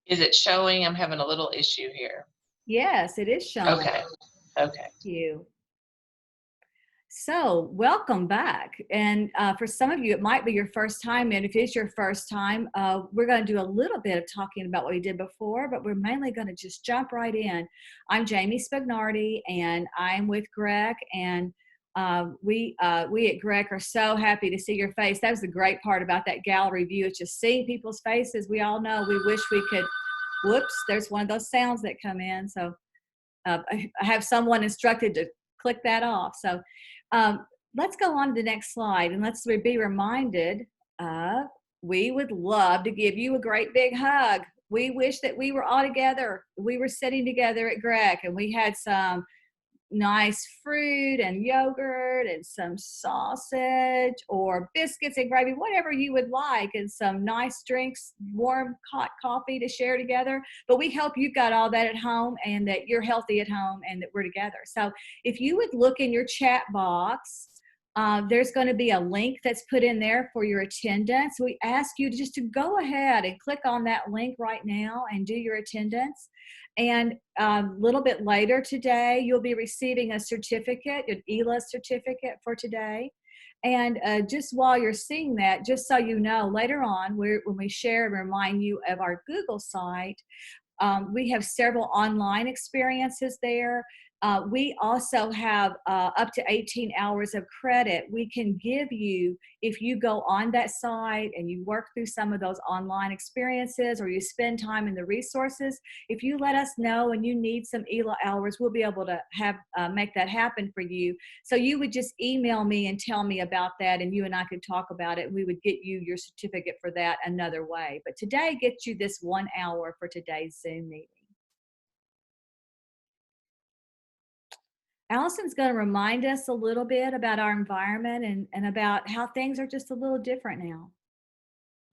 Is it showing? I'm having a little issue here. Yes, it is showing Okay. Okay. you. So, welcome back. And for some of you, it might be your first time. And if it's your first time, we're going to do a little bit of talking about what we did before, but we're mainly going to just jump right in. I'm Jamie Spagnardi, and I'm with Greg. And we at Greg are so happy to see your face. That was the great part about that gallery view. It's just seeing people's faces. We all know we wish we could. Whoops, there's one of those sounds that come in. So I have someone instructed to click that off. So um, let's go on to the next slide, and let's be reminded we would love to give you a great big hug. We wish that we were all together. We were sitting together at Greg, and we had some nice fruit and yogurt and some sausage or biscuits and gravy, whatever you would like, and some nice drinks, warm hot coffee to share together. But we hope you've got all that at home and that you're healthy at home and that we're together. So if you would look in your chat box, there's going to be a link that's put in there for your attendance. We ask you to go ahead and click on that link right now and do your attendance. And a little bit later today, you'll be receiving a certificate, an ELA certificate for today. And just while you're seeing that, just so you know, later on, when we share and remind you of our Google site, we have several online experiences there. We also have up to 18 hours of credit we can give you if you go on that site and you work through some of those online experiences or you spend time in the resources. If you let us know and you need some ELA hours, we'll be able to have make that happen for you. So you would just email me and tell me about that, and you and I could talk about it, and we would get you your certificate for that another way. But today gets you this 1 hour for today's Zoom meeting. Allison's going to remind us a little bit about our environment and about how things are just a little different now.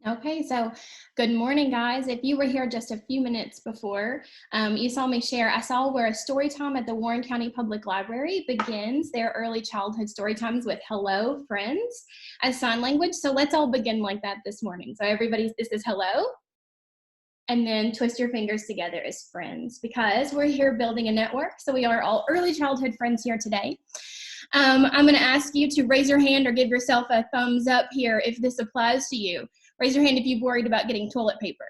Okay, so good morning, guys. If you were here just a few minutes before, you saw me share, I saw where a story time at the Warren County Public Library begins their early childhood story times with hello, friends, as sign language. So let's all begin like that this morning. So everybody, this is hello. And then twist your fingers together as friends, because we're here building a network. So we are all early childhood friends here today. I'm going to ask you to raise your hand or give yourself a thumbs up here if this applies to you. Raise your hand if you've worried about getting toilet paper.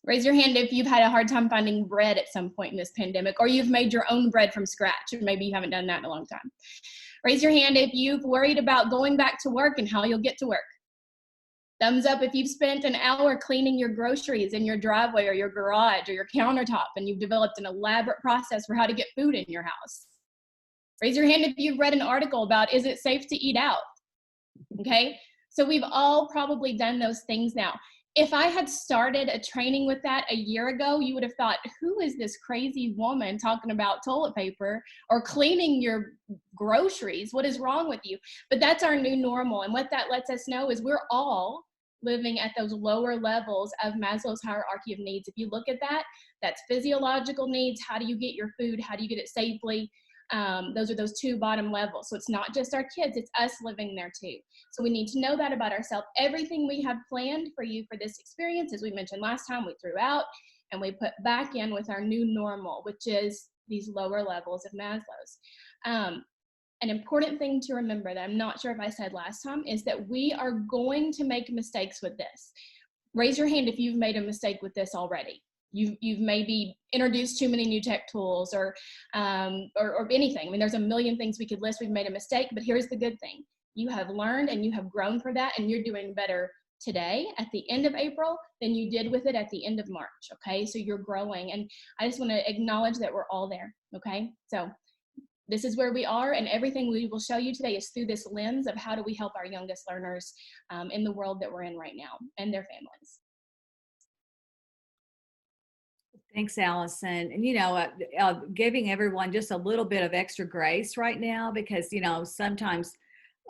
Raise your hand if you've had a hard time finding bread at some point in this pandemic, or you've made your own bread from scratch, or maybe you haven't done that in a long time. Raise your hand if you've worried about going back to work and how you'll get to work. Thumbs up if you've spent an hour cleaning your groceries in your driveway or your garage or your countertop and you've developed an elaborate process for how to get food in your house. Raise your hand if you've read an article about, is it safe to eat out? Okay, so we've all probably done those things now. If I had started a training with that a year ago, you would have thought, who is this crazy woman talking about toilet paper or cleaning your groceries? What is wrong with you? But that's our new normal. And what that lets us know is we're all living at those lower levels of Maslow's hierarchy of needs. If you look at that, that's physiological needs. How do you get your food? How do you get it safely? Those are those two bottom levels. So it's not just our kids, it's us living there too. So we need to know that about ourselves. Everything we have planned for you for this experience, as we mentioned last time, we threw out and we put back in with our new normal, which is these lower levels of Maslow's. An important thing to remember that I'm not sure if I said last time is that we are going to make mistakes with this. Raise your hand if you've made a mistake with this already. You've maybe introduced too many new tech tools or anything. I mean, there's a million things we could list. We've made a mistake, but here's the good thing. You have learned and you have grown for that, and you're doing better today at the end of April than you did with it at the end of March, okay? So you're growing, and I just want to acknowledge that we're all there, okay? So this is where we are, and everything we will show you today is through this lens of how do we help our youngest learners in the world that we're in right now and their families. Thanks, Allison. And, giving everyone just a little bit of extra grace right now, because, sometimes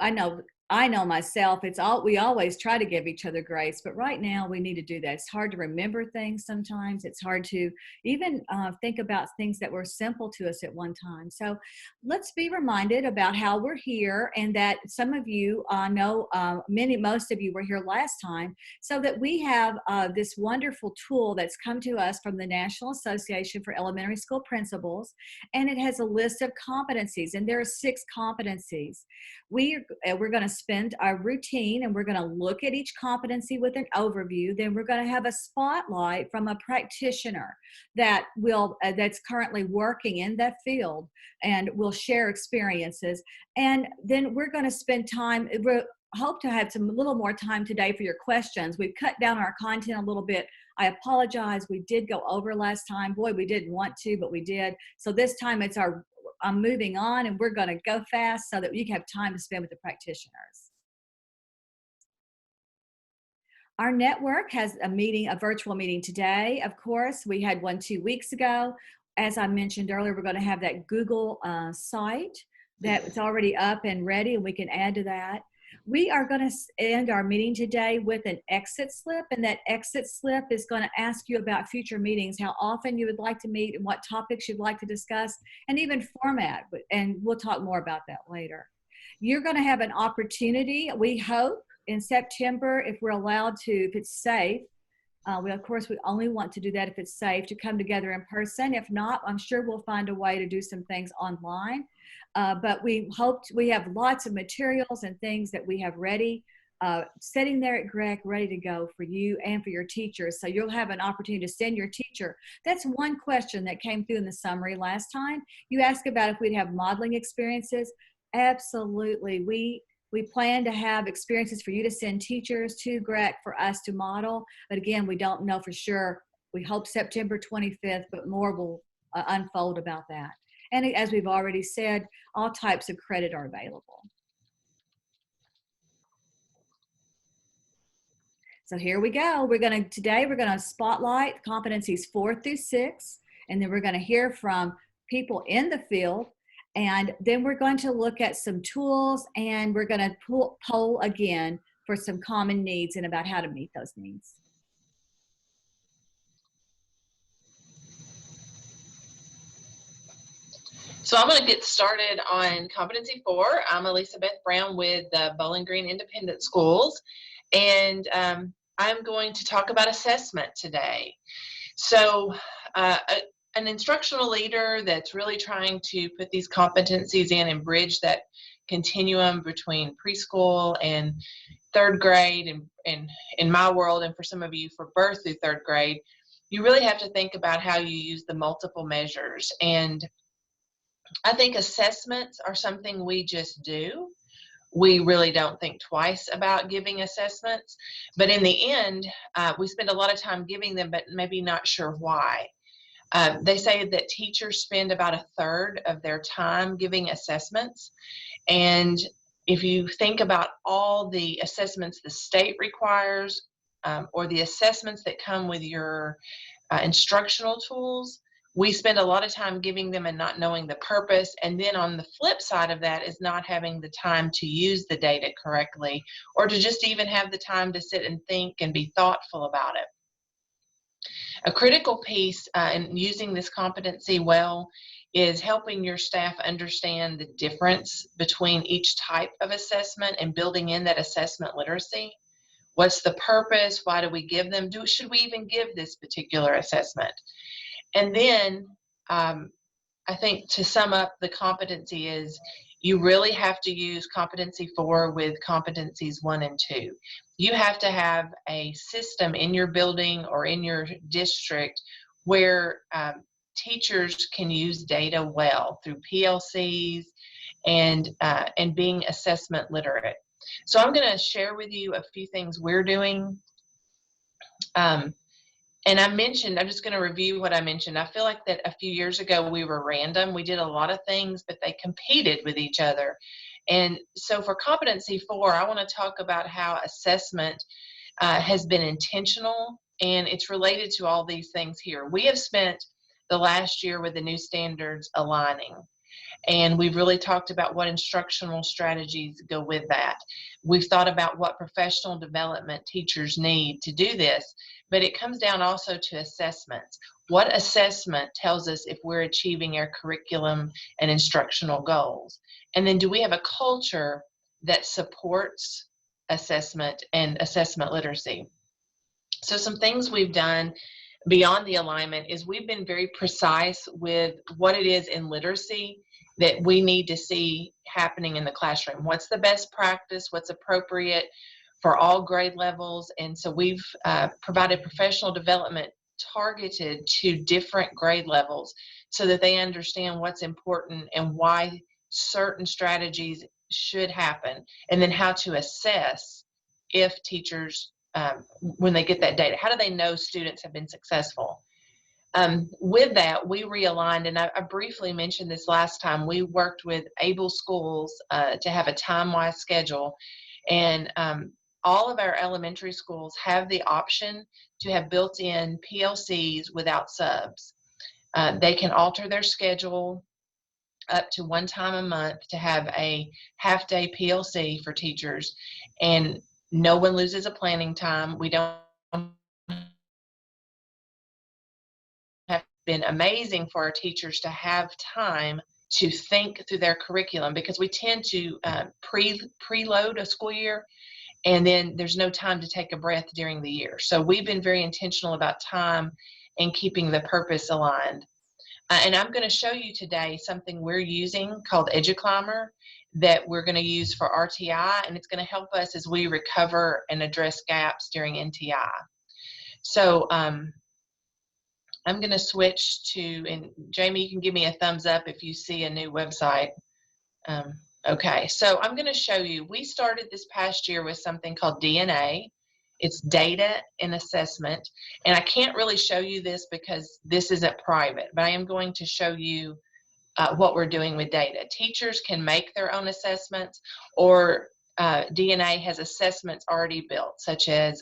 I know I know myself, we always try to give each other grace, but right now we need to do that. It's hard to remember things sometimes. It's hard to even think about things that were simple to us at one time. So let's be reminded about how we're here, and that some of you know, most of you were here last time, so that we have this wonderful tool that's come to us from the National Association for Elementary School Principals, and it has a list of competencies, and there are 6 competencies. We're going to spend our routine, and we're going to look at each competency with an overview. Then we're going to have a spotlight from a practitioner that will that's currently working in that field, and will share experiences. And then we're going to spend time. We hope to have a little more time today for your questions. We've cut down our content a little bit. I apologize. We did go over last time. Boy, we didn't want to, but we did. So this time I'm moving on, and we're going to go fast so that you can have time to spend with the practitioners. Our network has a virtual meeting today. Of course, we had one 2 weeks ago. As I mentioned earlier, we're going to have that Google site that's already up and ready, and we can add to that. We are going to end our meeting today with an exit slip, and that exit slip is going to ask you about future meetings, how often you would like to meet, and what topics you'd like to discuss, and even format, and we'll talk more about that later. You're going to have an opportunity, we hope, in September, if we're allowed to, if it's safe. Of course, we only want to do that if it's safe, to come together in person. If not, I'm sure we'll find a way to do some things online. But we have lots of materials and things that we have ready, sitting there at GREC, ready to go for you and for your teachers. So you'll have an opportunity to send your teacher. That's one question that came through in the summary last time. You asked about if we'd have modeling experiences. Absolutely. We plan to have experiences for you to send teachers to GREC for us to model. But again, we don't know for sure. We hope September 25th, but more will unfold about that. And as we've already said, all types of credit are available. So here we go. Today we're going to spotlight competencies 4 through 6, and then we're going to hear from people in the field. And then we're going to look at some tools, and we're going to poll again for some common needs and about how to meet those needs. So I'm going to get started on competency 4. I'm Elizabeth Brown with the Bowling Green Independent Schools, and I'm going to talk about assessment today. So an instructional leader that's really trying to put these competencies in and bridge that continuum between preschool and 3rd grade, and in my world, and for some of you for birth through 3rd grade, you really have to think about how you use the multiple measures. And I think assessments are something we just do. We really don't think twice about giving assessments, but in the end, we spend a lot of time giving them, but maybe not sure why. They say that teachers spend about 1/3 of their time giving assessments. And if you think about all the assessments the state requires, or the assessments that come with your instructional tools, we spend a lot of time giving them and not knowing the purpose. And then on the flip side of that is not having the time to use the data correctly, or to just even have the time to sit and think and be thoughtful about it. A critical piece in using this competency well is helping your staff understand the difference between each type of assessment and building in that assessment literacy. What's the purpose? Why do we give them? Should we even give this particular assessment? And then I think to sum up the competency is you really have to use competency 4 with competencies 1 and 2. You have to have a system in your building or in your district where teachers can use data well through PLCs and being assessment literate. So I'm going to share with you a few things we're doing. And I'm just going to review what I mentioned. I feel like that a few years ago we were random. We did a lot of things, but they competed with each other. And so for competency 4, I want to talk about how assessment has been intentional, and it's related to all these things here. We have spent the last year with the new standards aligning. And we've really talked about what instructional strategies go with that. We've thought about what professional development teachers need to do this, but it comes down also to assessments. What assessment tells us if we're achieving our curriculum and instructional goals? And then do we have a culture that supports assessment and assessment literacy? So some things we've done beyond the alignment is we've been very precise with what it is in literacy that we need to see happening in the classroom. What's the best practice? What's appropriate for all grade levels? And so we've provided professional development targeted to different grade levels so that they understand what's important and why certain strategies should happen, and then how to assess if teachers, when they get that data, how do they know students have been successful? With that, we realigned, and I briefly mentioned this last time, we worked with Able Schools to have a time-wise schedule, and all of our elementary schools have the option to have built-in PLCs without subs. They can alter their schedule up to one time a month to have a half-day PLC for teachers, and no one loses a planning time. We don't have been amazing for our teachers to have time to think through their curriculum, because we tend to preload a school year, and then there's no time to take a breath during the year. So we've been very intentional about time and keeping the purpose aligned. And I'm going to show you today something we're using called EduClimber that we're going to use for RTI, and it's going to help us as we recover and address gaps during NTI. So I'm going to switch to, and Jamie, you can give me a thumbs up if you see a new website. Okay, so I'm going to show you, we started this past year with something called DNA. It's data and assessment, and I can't really show you this because this isn't private, but I am going to show you what we're doing with data. Teachers can make their own assessments, or DNA has assessments already built, such as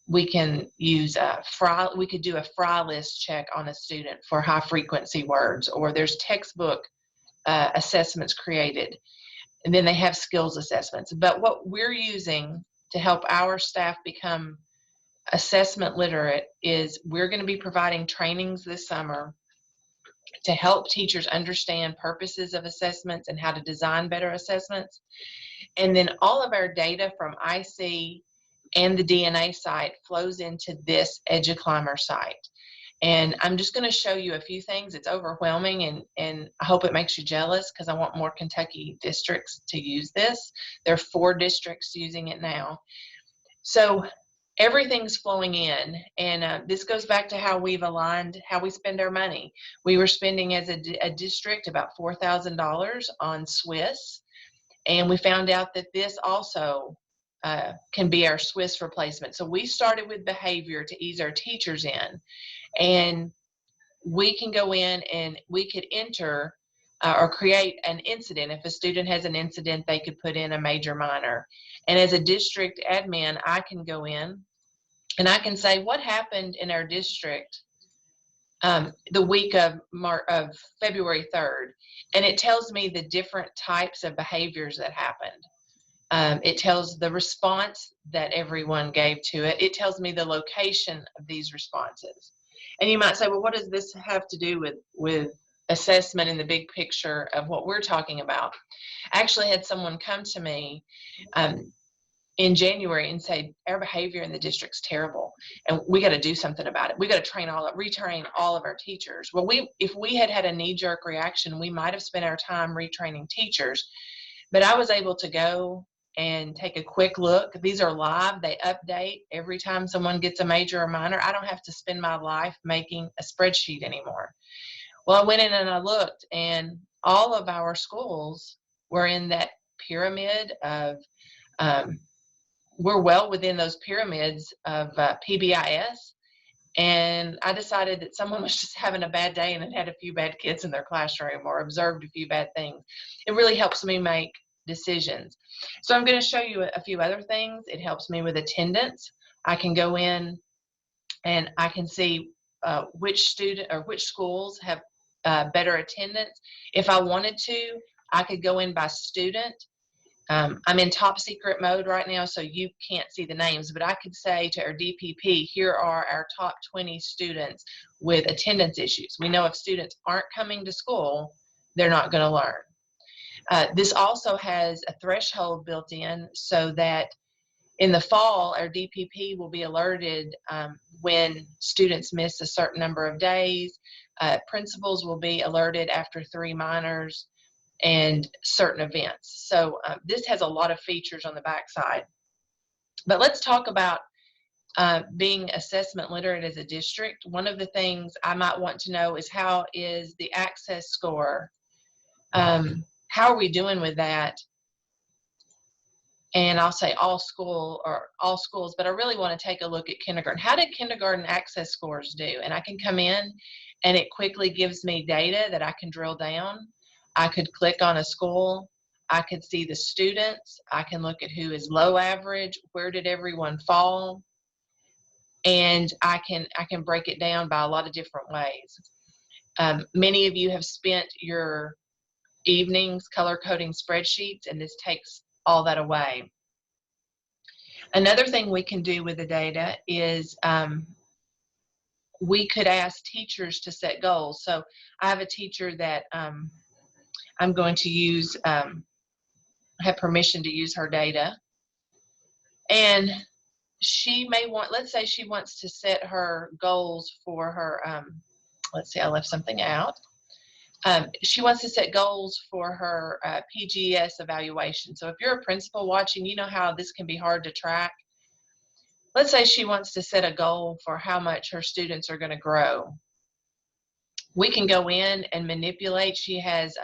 we can use we could do a fry list check on a student for high frequency words, or there's textbook assessments created, and then they have skills assessments. But what we're using to help our staff become assessment literate is we're going to be providing trainings this summer to help teachers understand purposes of assessments and how to design better assessments. And then all of our data from IC and the DNA site flows into this EduClimber site. And I'm just going to show you a few things. It's overwhelming, and I hope it makes you jealous, because I want more Kentucky districts to use this. There are 4 districts using it now. So everything's flowing in, and this goes back to how we've aligned how we spend our money. We were spending as a district about $4,000 on Swiss, and we found out that this also can be our Swiss replacement. So we started with behavior to ease our teachers in, and we can go in and we could enter or create an incident. If a student has an incident, they could put in a major minor. And as a district admin, I can go in and I can say what happened in our district the week of February 3rd. And it tells me the different types of behaviors that happened. It tells the response that everyone gave to it. It tells me the location of these responses. And you might say, well, what does this have to do with assessment in the big picture of what we're talking about? I actually had someone come to me in January and say, our behavior in the district's terrible, and we got to do something about it. We got to retrain all of our teachers. Well, if we had a knee-jerk reaction, we might have spent our time retraining teachers, but I was able to go and take a quick look. These are live. They update every time someone gets a major or minor. I don't have to spend my life making a spreadsheet anymore. Well, I went in and I looked, and all of our schools were in that pyramid of, we're well within those pyramids of PBIS. And I decided that someone was just having a bad day and had a few bad kids in their classroom or observed a few bad things. It really helps me make decisions. So I'm going to show you a few other things. It helps me with attendance. I can go in and I can see which student or which schools have better attendance. If I wanted to, I could go in by student. I'm in top secret mode right now, so you can't see the names, but I could say to our DPP, here are our top 20 students with attendance issues. We know if students aren't coming to school, they're not going to learn. This also has a threshold built in so that in the fall, our DPP will be alerted when students miss a certain number of days. Principals will be alerted after 3 minors and certain events. So this has a lot of features on the backside. But let's talk about being assessment literate as a district. One of the things I might want to know is, how is the access score? How are we doing with that? And I'll say all schools, but I really want to take a look at kindergarten. How did kindergarten access scores do? And I can come in and it quickly gives me data that I can drill down. I could click on a school. I could see the students. I can look at who is low average, where did everyone fall, and I can break it down by a lot of different ways. Many of you have spent your evenings color coding spreadsheets, and this takes all that away. Another thing we can do with the data is we could ask teachers to set goals. So I have a teacher that I'm going to use, have permission to use her data. And she may want, let's say she wants to set her goals for her, let's see, I left something out. She wants to set goals for her PGS evaluation. So if you're a principal watching, you know how this can be hard to track. Let's say she wants to set a goal for how much her students are going to grow. We can go in and manipulate. She has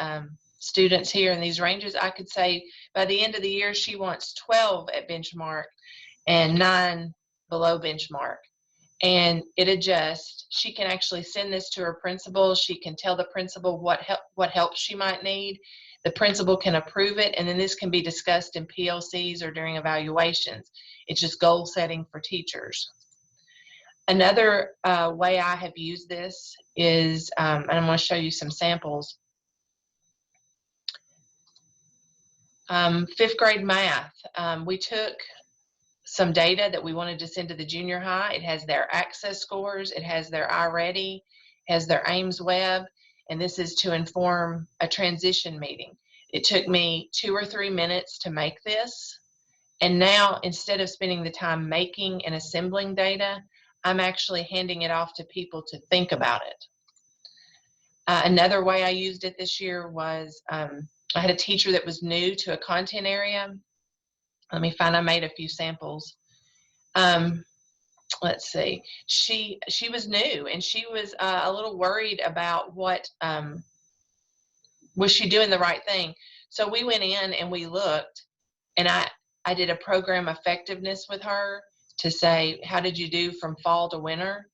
students here in these ranges. I could say by the end of the year, she wants 12 at benchmark and 9 below benchmark. And it adjusts. She can actually send this to her principal. She can tell the principal what help she might need. The principal can approve it, and then this can be discussed in PLCs or during evaluations. It's just goal setting for teachers. Another way I have used this is, and I'm going to show you some samples. 5th grade math. We took some data that we wanted to send to the junior high. It has their access scores, it has their iReady, has their Ames Web, and this is to inform a transition meeting. It took me 2 or 3 minutes to make this, and now instead of spending the time making and assembling data, I'm actually handing it off to people to think about it. Another way I used it this year was I had a teacher that was new to a content area. Let me find, I made a few samples. Let's see. She was new, and she was a little worried about what, was she doing the right thing? So we went in and we looked, and I did a program effectiveness with her to say, how did you do from fall to winter?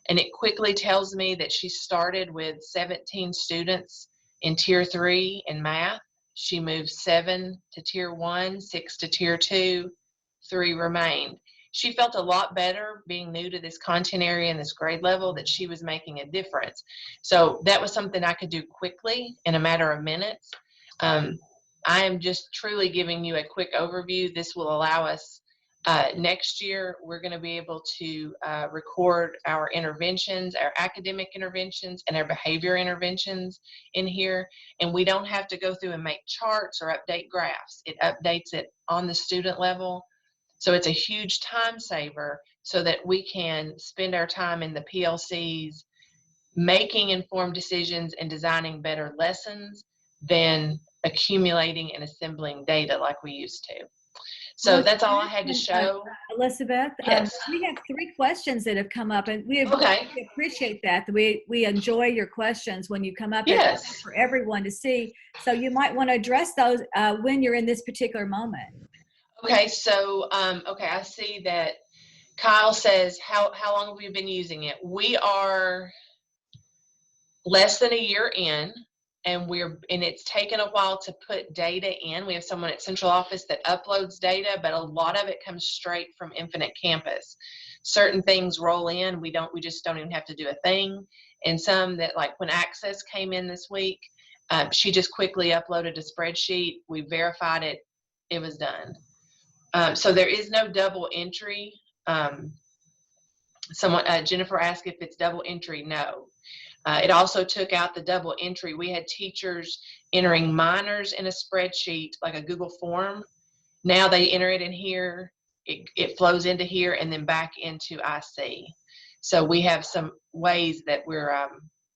And it quickly tells me that she started with 17 students in Tier 3 in math. She moved 7 to Tier 1, 6 to Tier 2, 3 remained. She felt a lot better being new to this content area and this grade level, that she was making a difference. So that was something I could do quickly in a matter of minutes. I am just truly giving you a quick overview. This will allow us, next year, we're going to be able to record our interventions, our academic interventions, and our behavior interventions in here. And we don't have to go through and make charts or update graphs. It updates it on the student level. So it's a huge time saver so that we can spend our time in the PLCs making informed decisions and designing better lessons than accumulating and assembling data like we used to. So that's all I had to show. Elizabeth, yes. We have 3 questions that have come up, and we appreciate that. We enjoy your questions when you come up, yes, for everyone to see. So you might want to address those when you're in this particular moment. Okay, so okay, I see that Kyle says, how long have we been using it? We are less than a year in. and it's taken a while to put data in. We have someone at central office that uploads data, but a lot of it comes straight from Infinite Campus. Certain things roll in, we just don't even have to do a thing. And some that, like when Access came in this week, she just quickly uploaded a spreadsheet. We verified it. It was done. So there is no double entry. Jennifer asked if it's double entry. No. It also took out the double entry. We had teachers entering minors in a spreadsheet, like a Google form. Now they enter it in here. It flows into here and then back into IC. So we have some ways that we're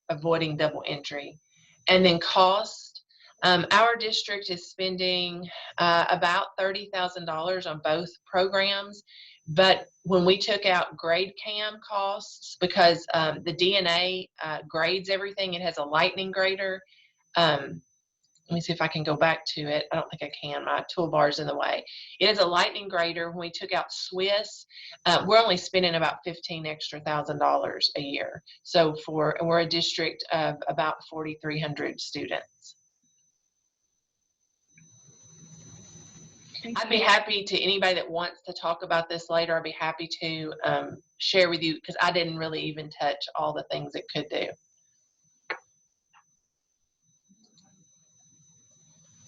avoiding double entry. And then cost. Our district is spending about $30,000 on both programs. But when we took out GradeCam costs, because the DNA grades everything, it has a lightning grader. Let me see if I can go back to it. I don't think I can. My toolbar's in the way. It is a lightning grader. When we took out Swiss, we're only spending about $15,000 extra a year. So we're a district of about 4,300 students. I'd be happy to, anybody that wants to talk about this later, I'd be happy to share with you, because I didn't really even touch all the things it could do.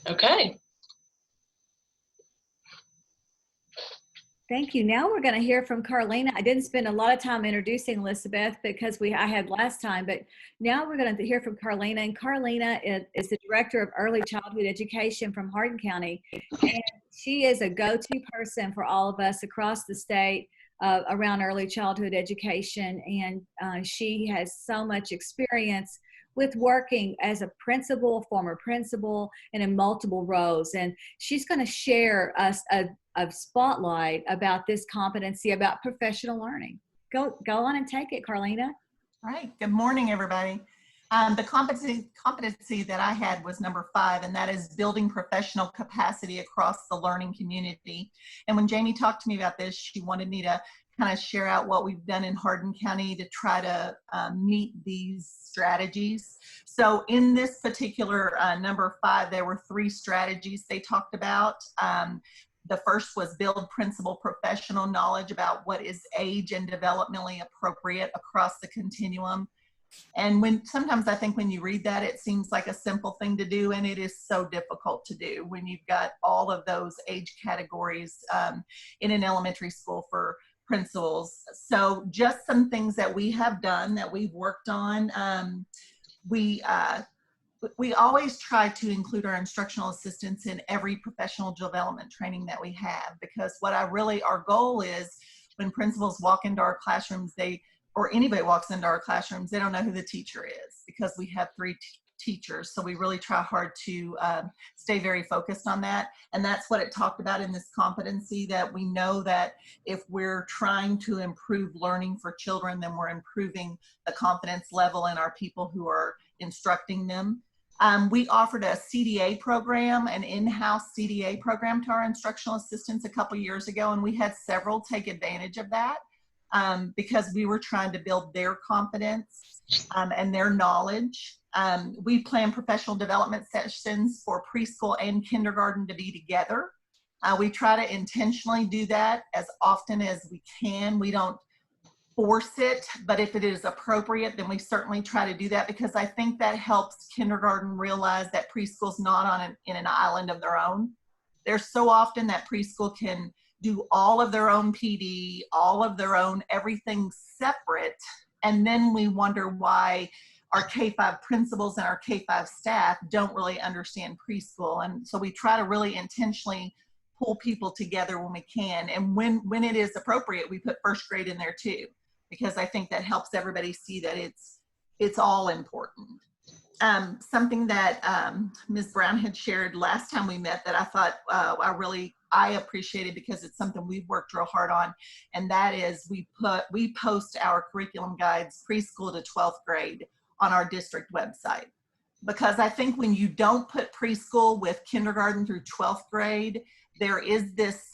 Okay. Thank you. Now we're going to hear from Carlina. I didn't spend a lot of time introducing Elizabeth because I had last time, but now we're going to hear from Carlina. And Carlina is the Director of Early Childhood Education from Hardin County. And she is a go-to person for all of us across the state around early childhood education. And she has so much experience with working as a principal, former principal, and in multiple roles. And she's going to share us a spotlight about this competency, about professional learning. Go on and take it, Carlina. All right. Good morning, everybody. The competency that I had was number 5, and that is building professional capacity across the learning community. And when Jamie talked to me about this, she wanted me to kind of share out what we've done in Hardin County to try to meet these strategies. So in this particular number 5, there were 3 strategies they talked about. The first was build principal professional knowledge about what is age and developmentally appropriate across the continuum. And sometimes I think when you read that, it seems like a simple thing to do, and it is so difficult to do when you've got all of those age categories in an elementary school for principals. So just some things that we have done, that we've worked on. We always try to include our instructional assistants in every professional development training that we have, because our goal is when principals walk into our classrooms, or anybody walks into our classrooms, they don't know who the teacher is, because we have 3 teachers. So we really try hard to stay very focused on that. And that's what it talked about in this competency, that we know that if we're trying to improve learning for children, then we're improving the confidence level in our people who are instructing them. We offered a CDA program, an in-house CDA program to our instructional assistants a couple years ago, and we had several take advantage of that because we were trying to build their confidence and their knowledge. We plan professional development sessions for preschool and kindergarten to be together. We try to intentionally do that as often as we can. We don't force it, but if it is appropriate, then we certainly try to do that, because I think that helps kindergarten realize that preschool's not in an island of their own. There's so often that preschool can do all of their own PD, all of their own everything separate, and then we wonder why our K-5 principals and our K-5 staff don't really understand preschool. And so we try to really intentionally pull people together when we can, and when it is appropriate, we put first grade in there too, because I think that helps everybody see that it's all important. Something that Ms. Brown had shared last time we met that I thought I appreciated, because it's something we've worked real hard on, and that is we post our curriculum guides preschool to 12th grade on our district website. Because I think when you don't put preschool with kindergarten through 12th grade, there is this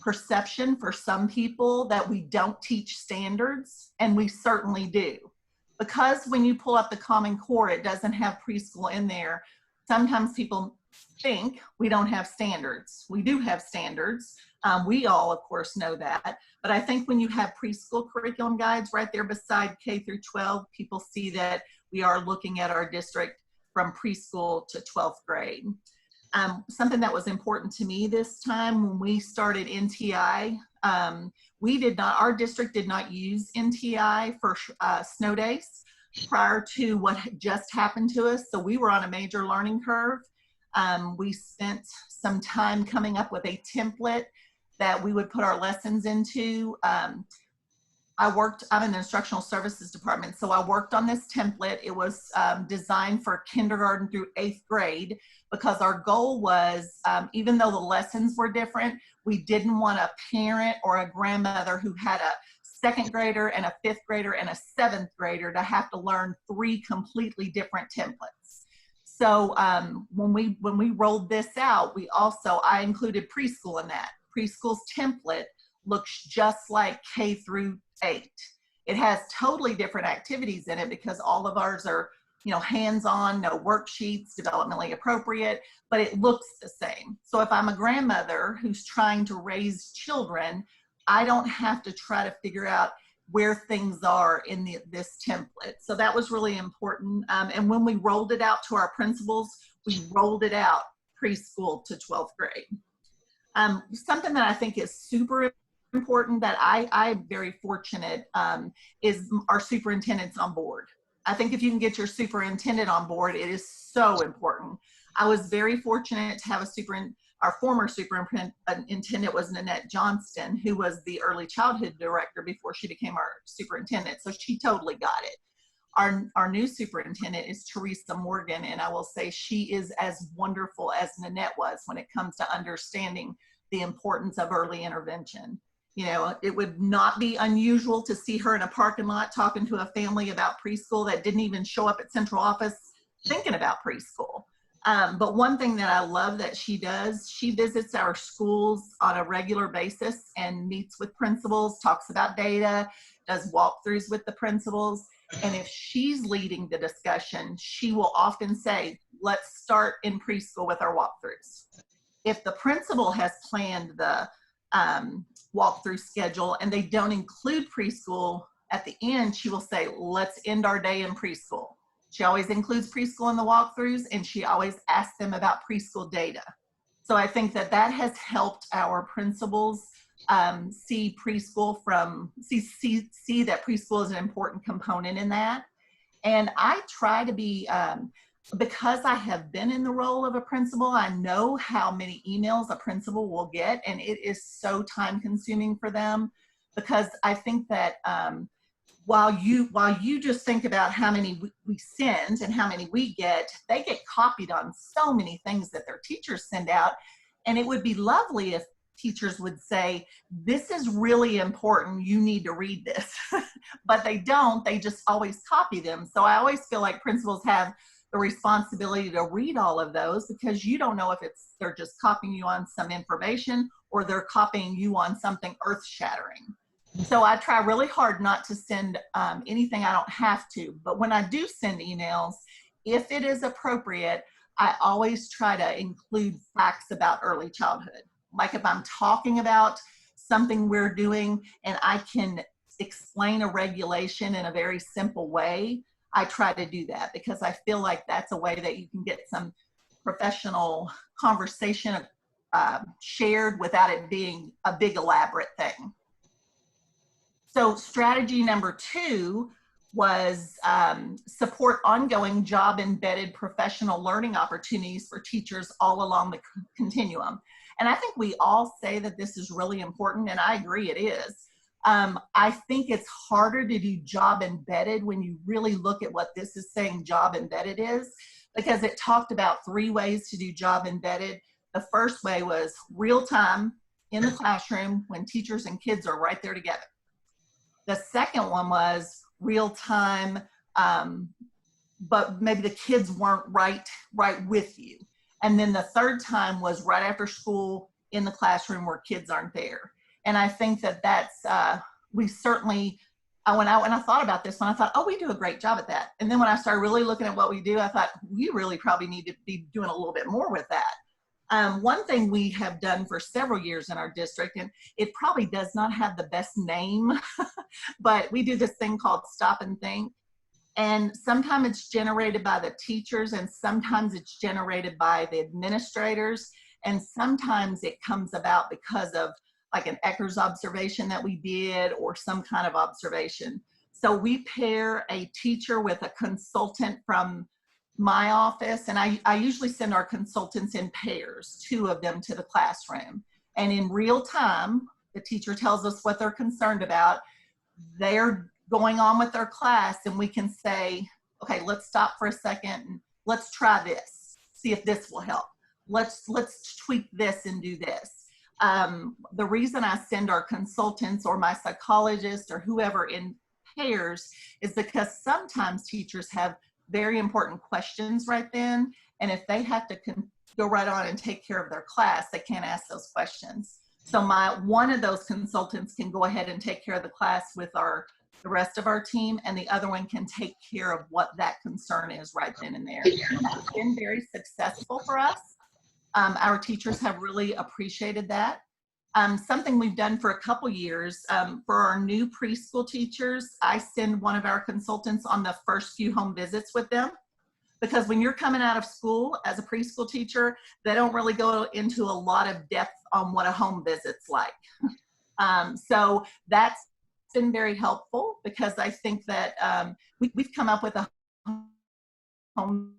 perception for some people that we don't teach standards, and we certainly do. because when you pull up the Common Core, it doesn't have preschool in there. Sometimes people think we don't have standards. We do have standards. We all, of course, know that. But I think when you have preschool curriculum guides right there beside K through 12, people see that we are looking at our district from preschool to 12th grade. Something that was important to me this time when we started NTI, our district did not use NTI for snow days prior to what just happened to us. So we were on a major learning curve. We spent some time coming up with a template that we would put our lessons into. I'm in the instructional services department, so I worked on this template. It was designed for kindergarten through 8th grade because our goal was, even though the lessons were different, we didn't want a parent or a grandmother who had a 2nd grader and a 5th grader and a 7th grader to have to learn 3 completely different templates. So when we rolled this out, I included preschool in that. Preschool's template looks just like K through 8. It has totally different activities in it because all of ours are, hands-on, no worksheets, developmentally appropriate, but it looks the same. So if I'm a grandmother who's trying to raise children, I don't have to try to figure out where things are in this template. So that was really important. And when we rolled it out to our principals, we rolled it out preschool to 12th grade. Something that I think is super important that I'm very fortunate is our superintendents on board. I think if you can get your superintendent on board, it is so important. I was very fortunate to have our former superintendent was Nanette Johnston, who was the early childhood director before she became our superintendent. So she totally got it. Our new superintendent is Teresa Morgan, and I will say she is as wonderful as Nanette was when it comes to understanding the importance of early intervention. It would not be unusual to see her in a parking lot talking to a family about preschool that didn't even show up at central office thinking about preschool. But one thing that I love that she does, she visits our schools on a regular basis and meets with principals, talks about data, does walkthroughs with the principals. And if she's leading the discussion, she will often say, let's start in preschool with our walkthroughs. If the principal has planned the walkthrough schedule and they don't include preschool, at the end, she will say, let's end our day in preschool. She always includes preschool in the walkthroughs, and she always asks them about preschool data. So I think that has helped our principals see preschool see that preschool is an important component in that. And I try to be, because I have been in the role of a principal, I know how many emails a principal will get, and it is so time consuming for them, because I think that while you just think about how many we send and how many we get, they get copied on so many things that their teachers send out. And it would be lovely if teachers would say, this is really important, you need to read this. But they don't, they just always copy them. So I always feel like principals have the responsibility to read all of those, because you don't know if they're just copying you on some information or they're copying you on something earth-shattering. So I try really hard not to send anything I don't have to. But when I do send emails, if it is appropriate, I always try to include facts about early childhood. Like if I'm talking about something we're doing and I can explain a regulation in a very simple way, I try to do that, because I feel like that's a way that you can get some professional conversation shared without it being a big elaborate thing. So strategy number 2 was support ongoing job-embedded professional learning opportunities for teachers all along the continuum. And I think we all say that this is really important, and I agree it is. I think it's harder to do job-embedded when you really look at what this is saying job-embedded is, because it talked about 3 ways to do job-embedded. The first way was real-time in the classroom when teachers and kids are right there together. The second one was real time, but maybe the kids weren't right with you. And then the third time was right after school in the classroom where kids aren't there. And I think that that's, we certainly when I thought about this one, I thought, oh, we do a great job at that. And then when I started really looking at what we do, I thought, we really probably need to be doing a little bit more with that. One thing we have done for several years in our district, and it probably does not have the best name, but we do this thing called Stop and Think. And sometimes it's generated by the teachers, and sometimes it's generated by the administrators, and sometimes it comes about because of like an Eckers observation that we did or some kind of observation. So we pair a teacher with a consultant from my office, and I usually send our consultants in pairs, 2 of them to the classroom. And in real time, the teacher tells us what they're concerned about. They're going on with their class, and we can say, okay, let's stop for a second and let's try this, see if this will help. Let's tweak this and do this. The reason I send our consultants or my psychologist or whoever in pairs is because sometimes teachers have very important questions right then, and if they have to go right on and take care of their class, they can't ask those questions. So one of those consultants can go ahead and take care of the class with the rest of our team, and the other one can take care of what that concern is right then and there. That's been very successful for us. Our teachers have really appreciated that. Something we've done for a couple years, for our new preschool teachers, I send one of our consultants on the first few home visits with them. Because when you're coming out of school as a preschool teacher, they don't really go into a lot of depth on what a home visit's like. So that's been very helpful, because I think that we've come up with a home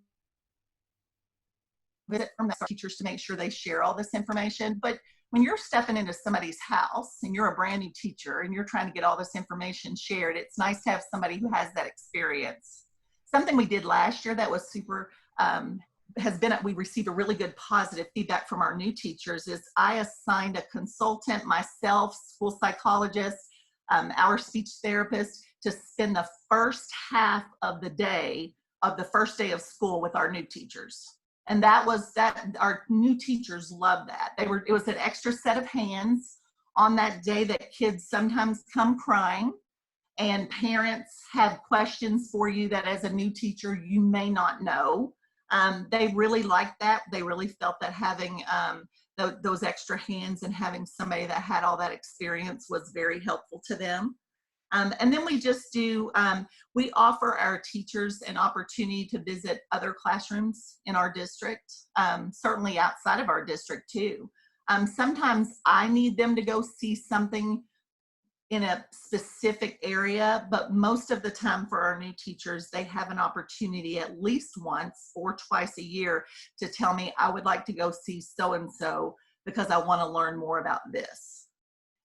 visit from the teachers to make sure they share all this information. But when you're stepping into somebody's house and you're a brand new teacher and you're trying to get all this information shared, it's nice to have somebody who has that experience. Something we did last year that was super, we received a really good positive feedback from our new teachers, is I assigned a consultant, myself, school psychologist, our speech therapist, to spend the first half of the day of the first day of school with our new teachers. And our new teachers loved that. It was an extra set of hands on that day that kids sometimes come crying, and parents have questions for you that as a new teacher you may not know. They really liked that. They really felt that having those extra hands and having somebody that had all that experience was very helpful to them. And then we just we offer our teachers an opportunity to visit other classrooms in our district, certainly outside of our district too. Sometimes I need them to go see something in a specific area, but most of the time for our new teachers, they have an opportunity at least once or twice a year to tell me, I would like to go see so-and-so because I want to learn more about this.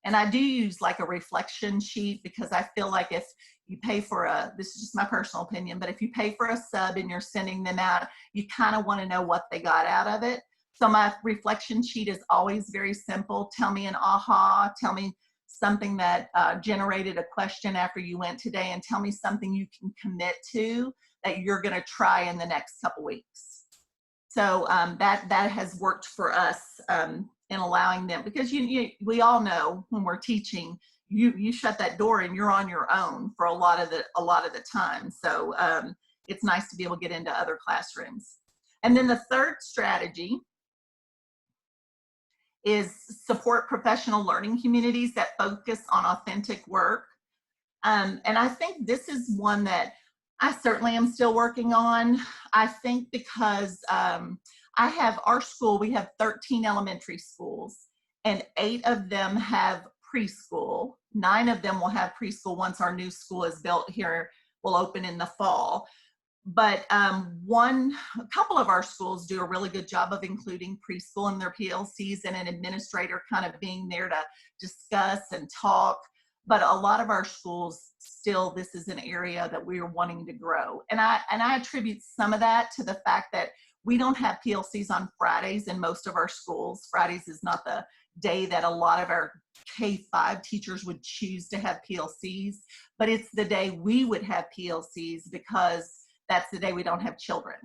And I do use like a reflection sheet, because I feel like if you pay for this is just my personal opinion, but if you pay for a sub and you're sending them out, you kind of want to know what they got out of it. So my reflection sheet is always very simple. Tell me an aha, tell me something that generated a question after you went today, and tell me something you can commit to that you're going to try in the next couple weeks. So that has worked for us in allowing them, because we all know when we're teaching, you shut that door and you're on your own for a lot of the time. So it's nice to be able to get into other classrooms. And then the third strategy is support professional learning communities that focus on authentic work. And I think this is one that I certainly am still working on. I think because our school, we have 13 elementary schools, and 8 of them have preschool. 9 of them will have preschool once our new school is built here, will open in the fall. But a couple of our schools do a really good job of including preschool in their PLCs, and an administrator kind of being there to discuss and talk. But a lot of our schools still, this is an area that we are wanting to grow. And I attribute some of that to the fact that we don't have PLCs on Fridays in most of our schools. Fridays is not the day that a lot of our K-5 teachers would choose to have PLCs, but it's the day we would have PLCs because that's the day we don't have children.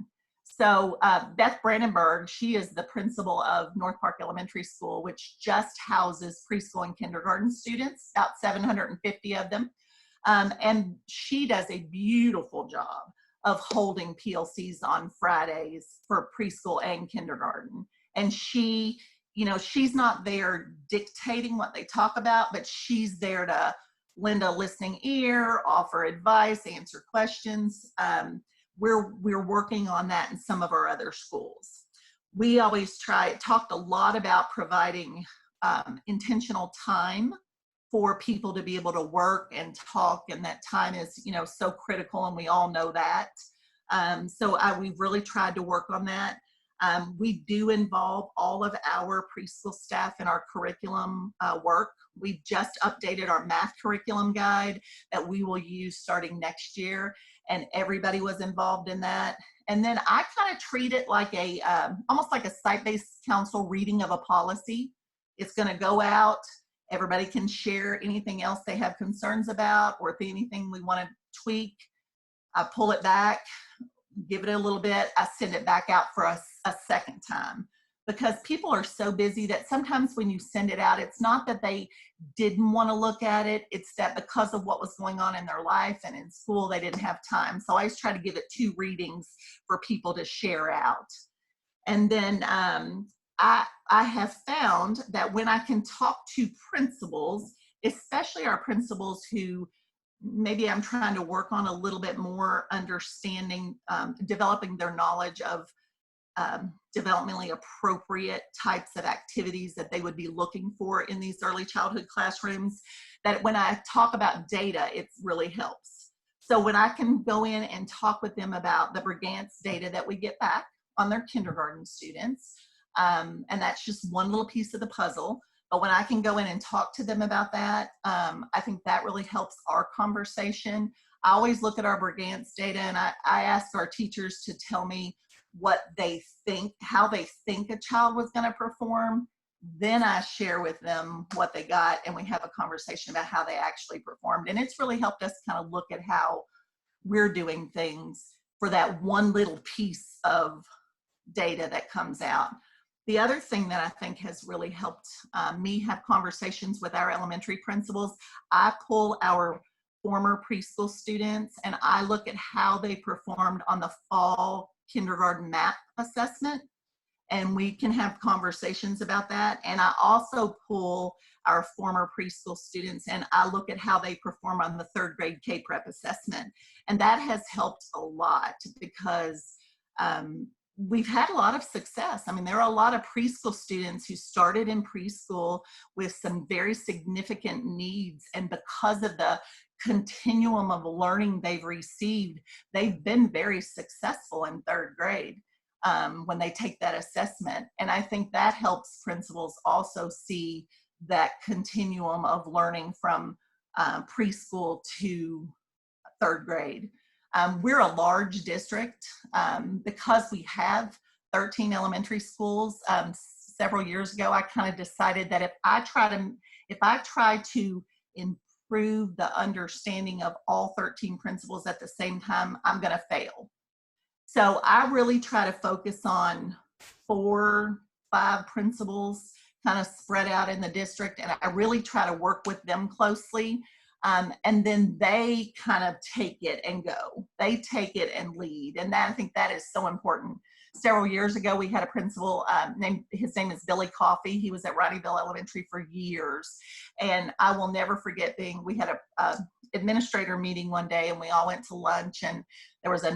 So Beth Brandenburg, she is the principal of North Park Elementary School, which just houses preschool and kindergarten students, about 750 of them. And she does a beautiful job of holding PLCs on Fridays for preschool and kindergarten. And she, she's not there dictating what they talk about, but she's there to lend a listening ear, offer advice, answer questions. We're working on that in some of our other schools. We always talked a lot about providing intentional time for people to be able to work and talk, and that time is, so critical, and we all know that. So we've really tried to work on that. We do involve all of our preschool staff in our curriculum work. We've just updated our math curriculum guide that we will use starting next year, and everybody was involved in that. And then I kind of treat it like almost like a site-based council reading of a policy. It's going to go out. Everybody can share anything else they have concerns about, or if anything we want to tweak. I pull it back, give it a little bit. I send it back out for a second time, because people are so busy that sometimes when you send it out, it's not that they didn't want to look at it. It's that because of what was going on in their life and in school, they didn't have time. So I always try to give it 2 readings for people to share out. And then I have found that when I can talk to principals, especially our principals who maybe I'm trying to work on a little bit more understanding, developing their knowledge of developmentally appropriate types of activities that they would be looking for in these early childhood classrooms, that when I talk about data, it really helps. So when I can go in and talk with them about the Brigance data that we get back on their kindergarten students, and that's just one little piece of the puzzle. But when I can go in and talk to them about that, I think that really helps our conversation. I always look at our Brigance data, and I ask our teachers to tell me what they think, how they think a child was going to perform. Then I share with them what they got, and we have a conversation about how they actually performed. And it's really helped us kind of look at how we're doing things for that one little piece of data that comes out. The other thing that I think has really helped me have conversations with our elementary principals, I pull our former preschool students and I look at how they performed on the fall kindergarten MAP assessment, and we can have conversations about that. And I also pull our former preschool students and I look at how they perform on the 3rd grade K-Prep assessment. And that has helped a lot, because we've had a lot of success. I mean, there are a lot of preschool students who started in preschool with some very significant needs, and because of the continuum of learning they've received, they've been very successful in 3rd grade when they take that assessment. And I think that helps principals also see that continuum of learning from preschool to 3rd grade. We're a large district because we have 13 elementary schools. Several years ago, I kind of decided that if I try to improve the understanding of all 13 principals at the same time, I'm going to fail. So I really try to focus on 4, 5 principals kind of spread out in the district, and I really try to work with them closely. And then they kind of take it and go. They take it and lead. And I think that is so important. Several years ago, we had a principal, his name is Billy Coffey. He was at Wrightyville Elementary for years. And I will never forget we had a administrator meeting one day, and we all went to lunch, and there was a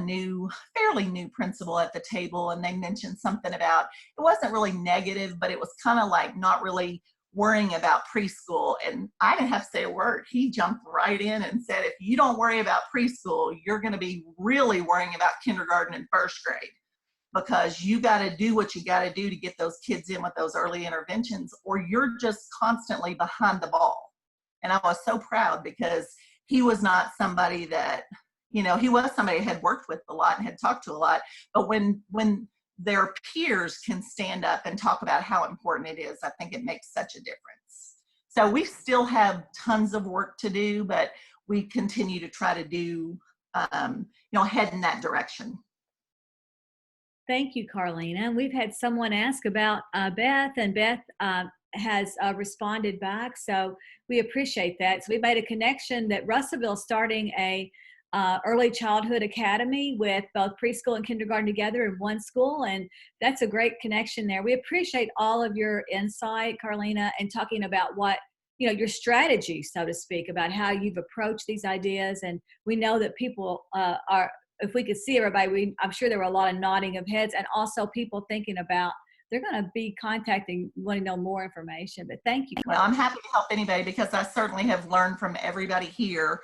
fairly new principal at the table, and they mentioned something about, it wasn't really negative, but it was kind of like not really worrying about preschool. And I didn't have to say a word. He jumped right in and said, if you don't worry about preschool, you're going to be really worrying about kindergarten and 1st grade, because you got to do what you got to do to get those kids in with those early interventions, or you're just constantly behind the ball. And I was so proud, because he was not somebody that, he was somebody I had worked with a lot and had talked to a lot, but when their peers can stand up and talk about how important it is, I think it makes such a difference. So we still have tons of work to do, but we continue to try to do, head in that direction. Thank you, Carlina. We've had someone ask about Beth, and Beth has responded back. So we appreciate that. So we made a connection that Russellville is starting a early childhood academy with both preschool and kindergarten together in one school, and that's a great connection there. We appreciate all of your insight, Carlina, and talking about what, your strategy, so to speak, about how you've approached these ideas. And we know that people are, if we could see everybody, I'm sure there were a lot of nodding of heads, and also people thinking about they're going to be contacting, wanting to know more information. But thank you. Well, I'm happy to help anybody because I certainly have learned from everybody here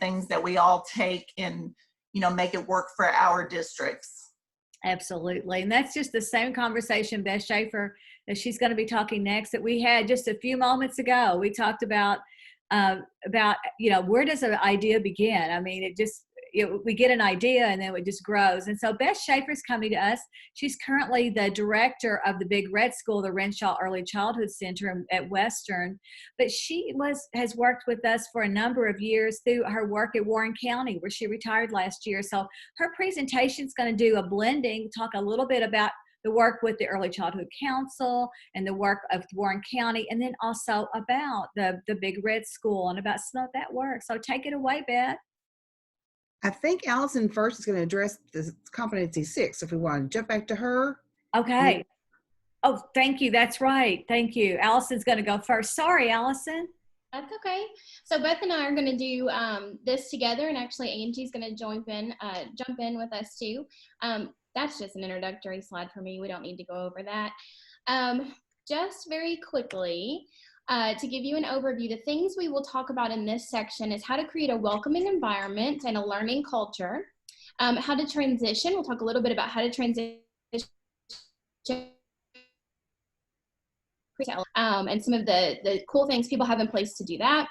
things that we all take and, make it work for our districts. Absolutely. And that's just the same conversation, Beth Schaefer, that she's going to be talking next, that we had just a few moments ago. We talked about, where does an idea begin? I mean, we get an idea and then it just grows. And so Beth Schaefer is coming to us. She's currently the director of the Big Red School, the Renshaw Early Childhood Center at Western. But she has worked with us for a number of years through her work at Warren County, where she retired last year. So her presentation is going to do a blending, talk a little bit about the work with the Early Childhood Council and the work of Warren County, and then also about the Big Red School and about some of that work. So take it away, Beth. I think Allison first is going to address the competency 6. If we want to jump back to her. Okay. Oh, thank you. That's right. Thank you. Allison's going to go first. Sorry, Allison. That's okay. So Beth and I are going to do this together, and actually Angie's going to jump in with us too. That's just an introductory slide for me. We don't need to go over that. Just very quickly, to give you an overview, the things we will talk about in this section is how to create a welcoming environment and a learning culture, how to transition. We'll talk a little bit about how to transition and some of the cool things people have in place to do that.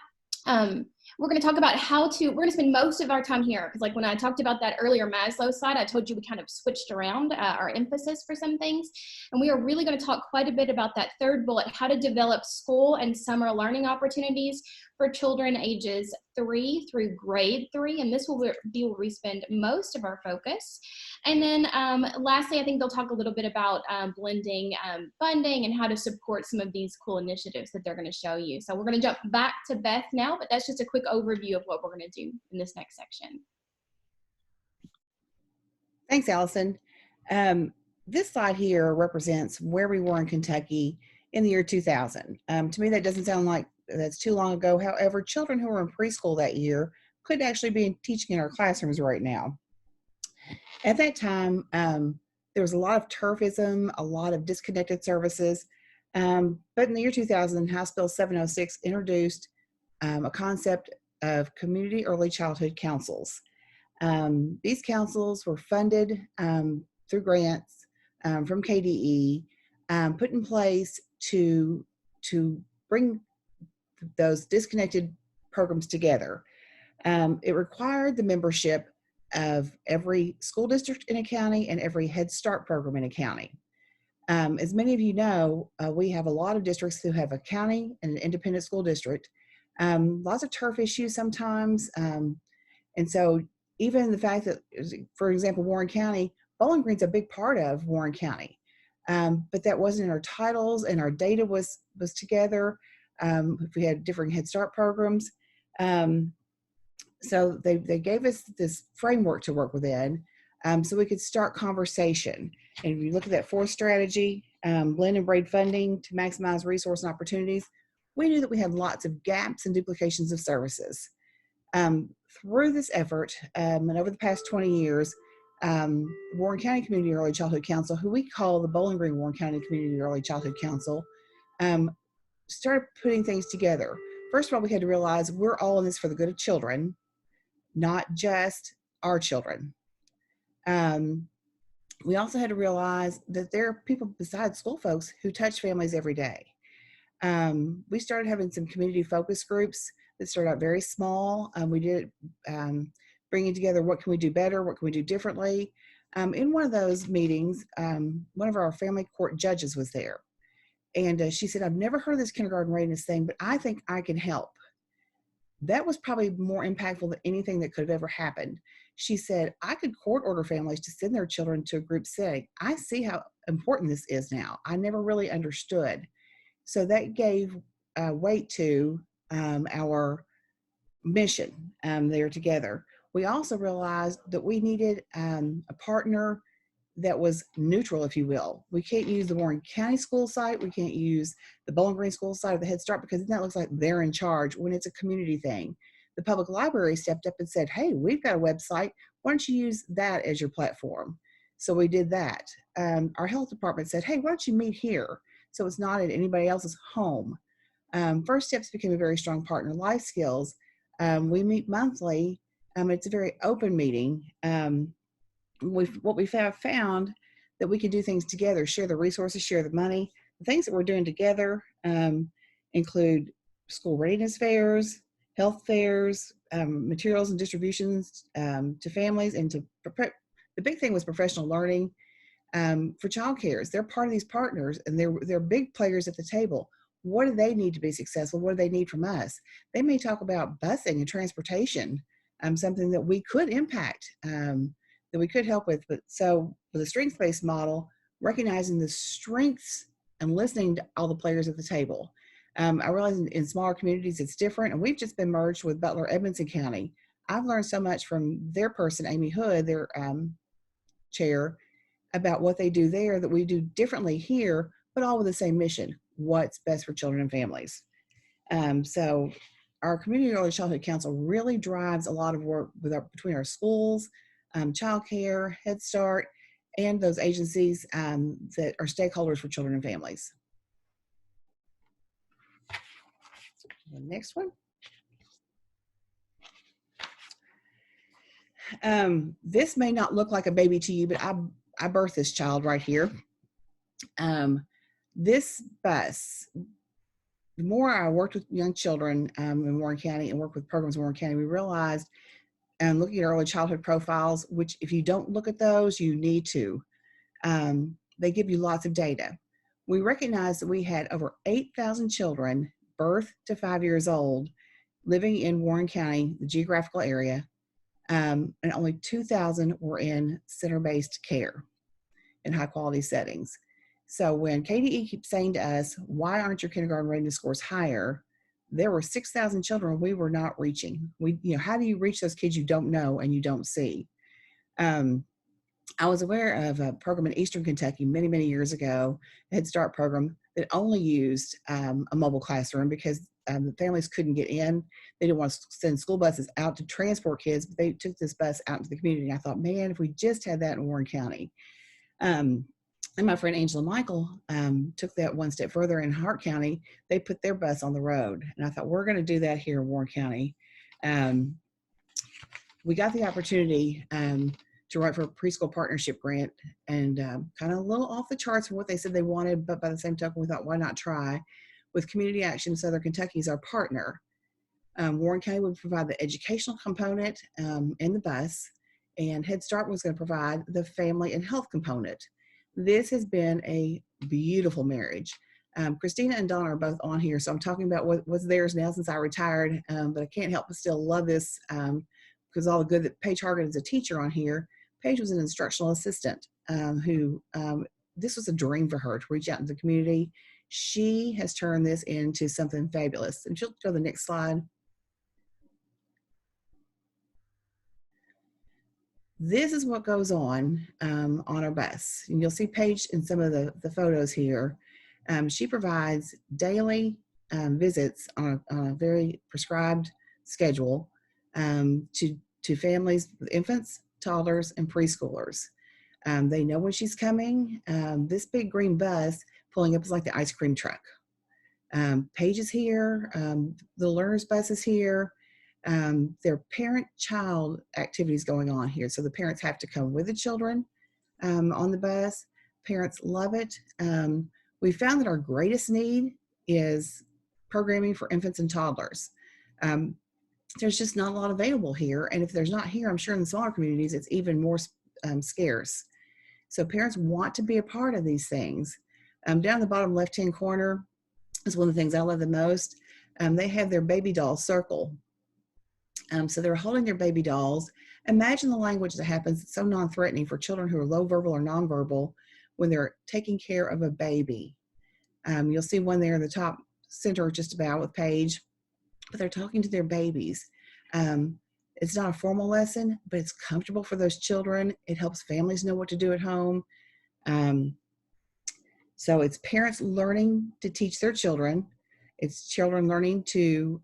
We're going to talk about we're going to spend most of our time here, because like when I talked about that earlier Maslow slide, I told you we kind of switched around our emphasis for some things. And we are really going to talk quite a bit about that third bullet, how to develop school and summer learning opportunities for children ages 3 through grade 3. And this will be where we spend most of our focus. And then lastly, I think they'll talk a little bit about blending funding and how to support some of these cool initiatives that they're going to show you. So we're going to jump back to Beth now, but that's just a quick overview of what we're going to do in this next section. Thanks, Allison. This slide here represents where we were in Kentucky in the year 2000. To me, that doesn't sound like that's too long ago. However, children who were in preschool that year could actually be teaching in our classrooms right now. At that time, there was a lot of turfism, a lot of disconnected services. But in the year 2000, House Bill 706 introduced a concept of community early childhood councils. These councils were funded through grants from KDE, put in place to bring those disconnected programs together. It required the membership of every school district in a county and every Head Start program in a county. As many of you know, we have a lot of districts who have a county and an independent school district. Lots of turf issues sometimes. And so even the fact that, for example, Warren County, Bowling Green's a big part of Warren County. But that wasn't in our titles, and our data was together. If we had different Head Start programs. So they gave us this framework to work within so we could start conversation. And if you look at that fourth strategy, blend and braid funding to maximize resource and opportunities, we knew that we had lots of gaps and duplications of services. Through this effort, and over the past 20 years, Warren County Community Early Childhood Council, who we call the Bowling Green Warren County Community Early Childhood Council, started putting things together. First of all, we had to realize we're all in this for the good of children, not just our children. We also had to realize that there are people besides school folks who touch families every day. We started having some community focus groups that started out very small. We did bringing together what can we do better, what can we do differently. In one of those meetings, one of our family court judges was there. And she said, I've never heard of this kindergarten readiness thing, but I think I can help. That was probably more impactful than anything that could have ever happened. She said, I could court order families to send their children to a group setting. I see how important this is now. I never really understood. So that gave weight to our mission there together. We also realized that we needed a partner that was neutral, if you will. We can't use the Warren County school site. We can't use the Bowling Green school site of the Head Start, because then that looks like they're in charge when it's a community thing. The public library stepped up and said, hey, we've got a website. Why don't you use that as your platform? So we did that. Our health department said, hey, why don't you meet here? So it's not at anybody else's home. First Steps became a very strong partner. Life Skills, we meet monthly. It's a very open meeting. What we found that we can do things together, share the resources, share the money. The things that we're doing together include school readiness fairs, health fairs, materials and distributions to families, and the big thing was professional learning for child cares. They're part of these partners, and they're big players at the table. What do they need to be successful? What do they need from us? They may talk about busing and transportation, something that we could impact, that we could help with. But so for the strengths-based model, recognizing the strengths and listening to all the players at the table. I realize in smaller communities it's different, and we've just been merged with Butler Edmonson County. I've learned so much from their person, Amy Hood, their chair, about what they do there that we do differently here, but all with the same mission: what's best for children and families. So our Community Early Childhood Council really drives a lot of work between our schools, child care, Head Start, and those agencies that are stakeholders for children and families. The next one. This may not look like a baby to you, but I birthed this child right here. This bus, the more I worked with young children in Warren County and worked with programs in Warren County, we realized, and looking at early childhood profiles, which if you don't look at those, you need to. They give you lots of data. We recognized that we had over 8,000 children birth to 5 years old living in Warren County, the geographical area, and only 2,000 were in center-based care in high-quality settings. So when KDE keeps saying to us, why aren't your kindergarten readiness scores higher? There were 6,000 children we were not reaching. How do you reach those kids you don't know and you don't see? I was aware of a program in Eastern Kentucky many, many years ago, a Head Start program that only used a mobile classroom because the families couldn't get in. They didn't want to send school buses out to transport kids, but they took this bus out into the community. And I thought, man, if we just had that in Warren County. And my friend Angela Michael took that one step further in Hart County. They put their bus on the road. And I thought, we're going to do that here in Warren County. We got the opportunity to write for a preschool partnership grant, and kind of a little off the charts from what they said they wanted, but by the same token, we thought, why not try? With Community Action Southern Kentucky as our partner. Warren County would provide the educational component in the bus, and Head Start was going to provide the family and health component. This has been a beautiful marriage. Christina and Donna are both on here, so I'm talking about what's theirs now since I retired, but I can't help but still love this because all the good that Paige Hargan is a teacher on here. Paige was an instructional assistant who, this was a dream for her to reach out into the community. She has turned this into something fabulous. And she'll go to the next slide. This is what goes on our bus. And you'll see Paige in some of the photos here. She provides daily visits on a very prescribed schedule to families with infants, toddlers, and preschoolers. They know when she's coming. This big green bus pulling up is like the ice cream truck. Paige is here. The learner's bus is here. There are parent-child activities going on here. So the parents have to come with the children on the bus. Parents love it. We found that our greatest need is programming for infants and toddlers. There's just not a lot available here. And if there's not here, I'm sure in the smaller communities, it's even more scarce. So parents want to be a part of these things. Down the bottom left-hand corner is one of the things I love the most. They have their baby doll circle. So they're holding their baby dolls. Imagine the language that happens. It's so non-threatening for children who are low verbal or nonverbal when they're taking care of a baby. You'll see one there in the top center just about with Paige. but they're talking to their babies. It's not a formal lesson, but it's comfortable for those children. It helps families know what to do at home. So it's parents learning to teach their children. It's children learning to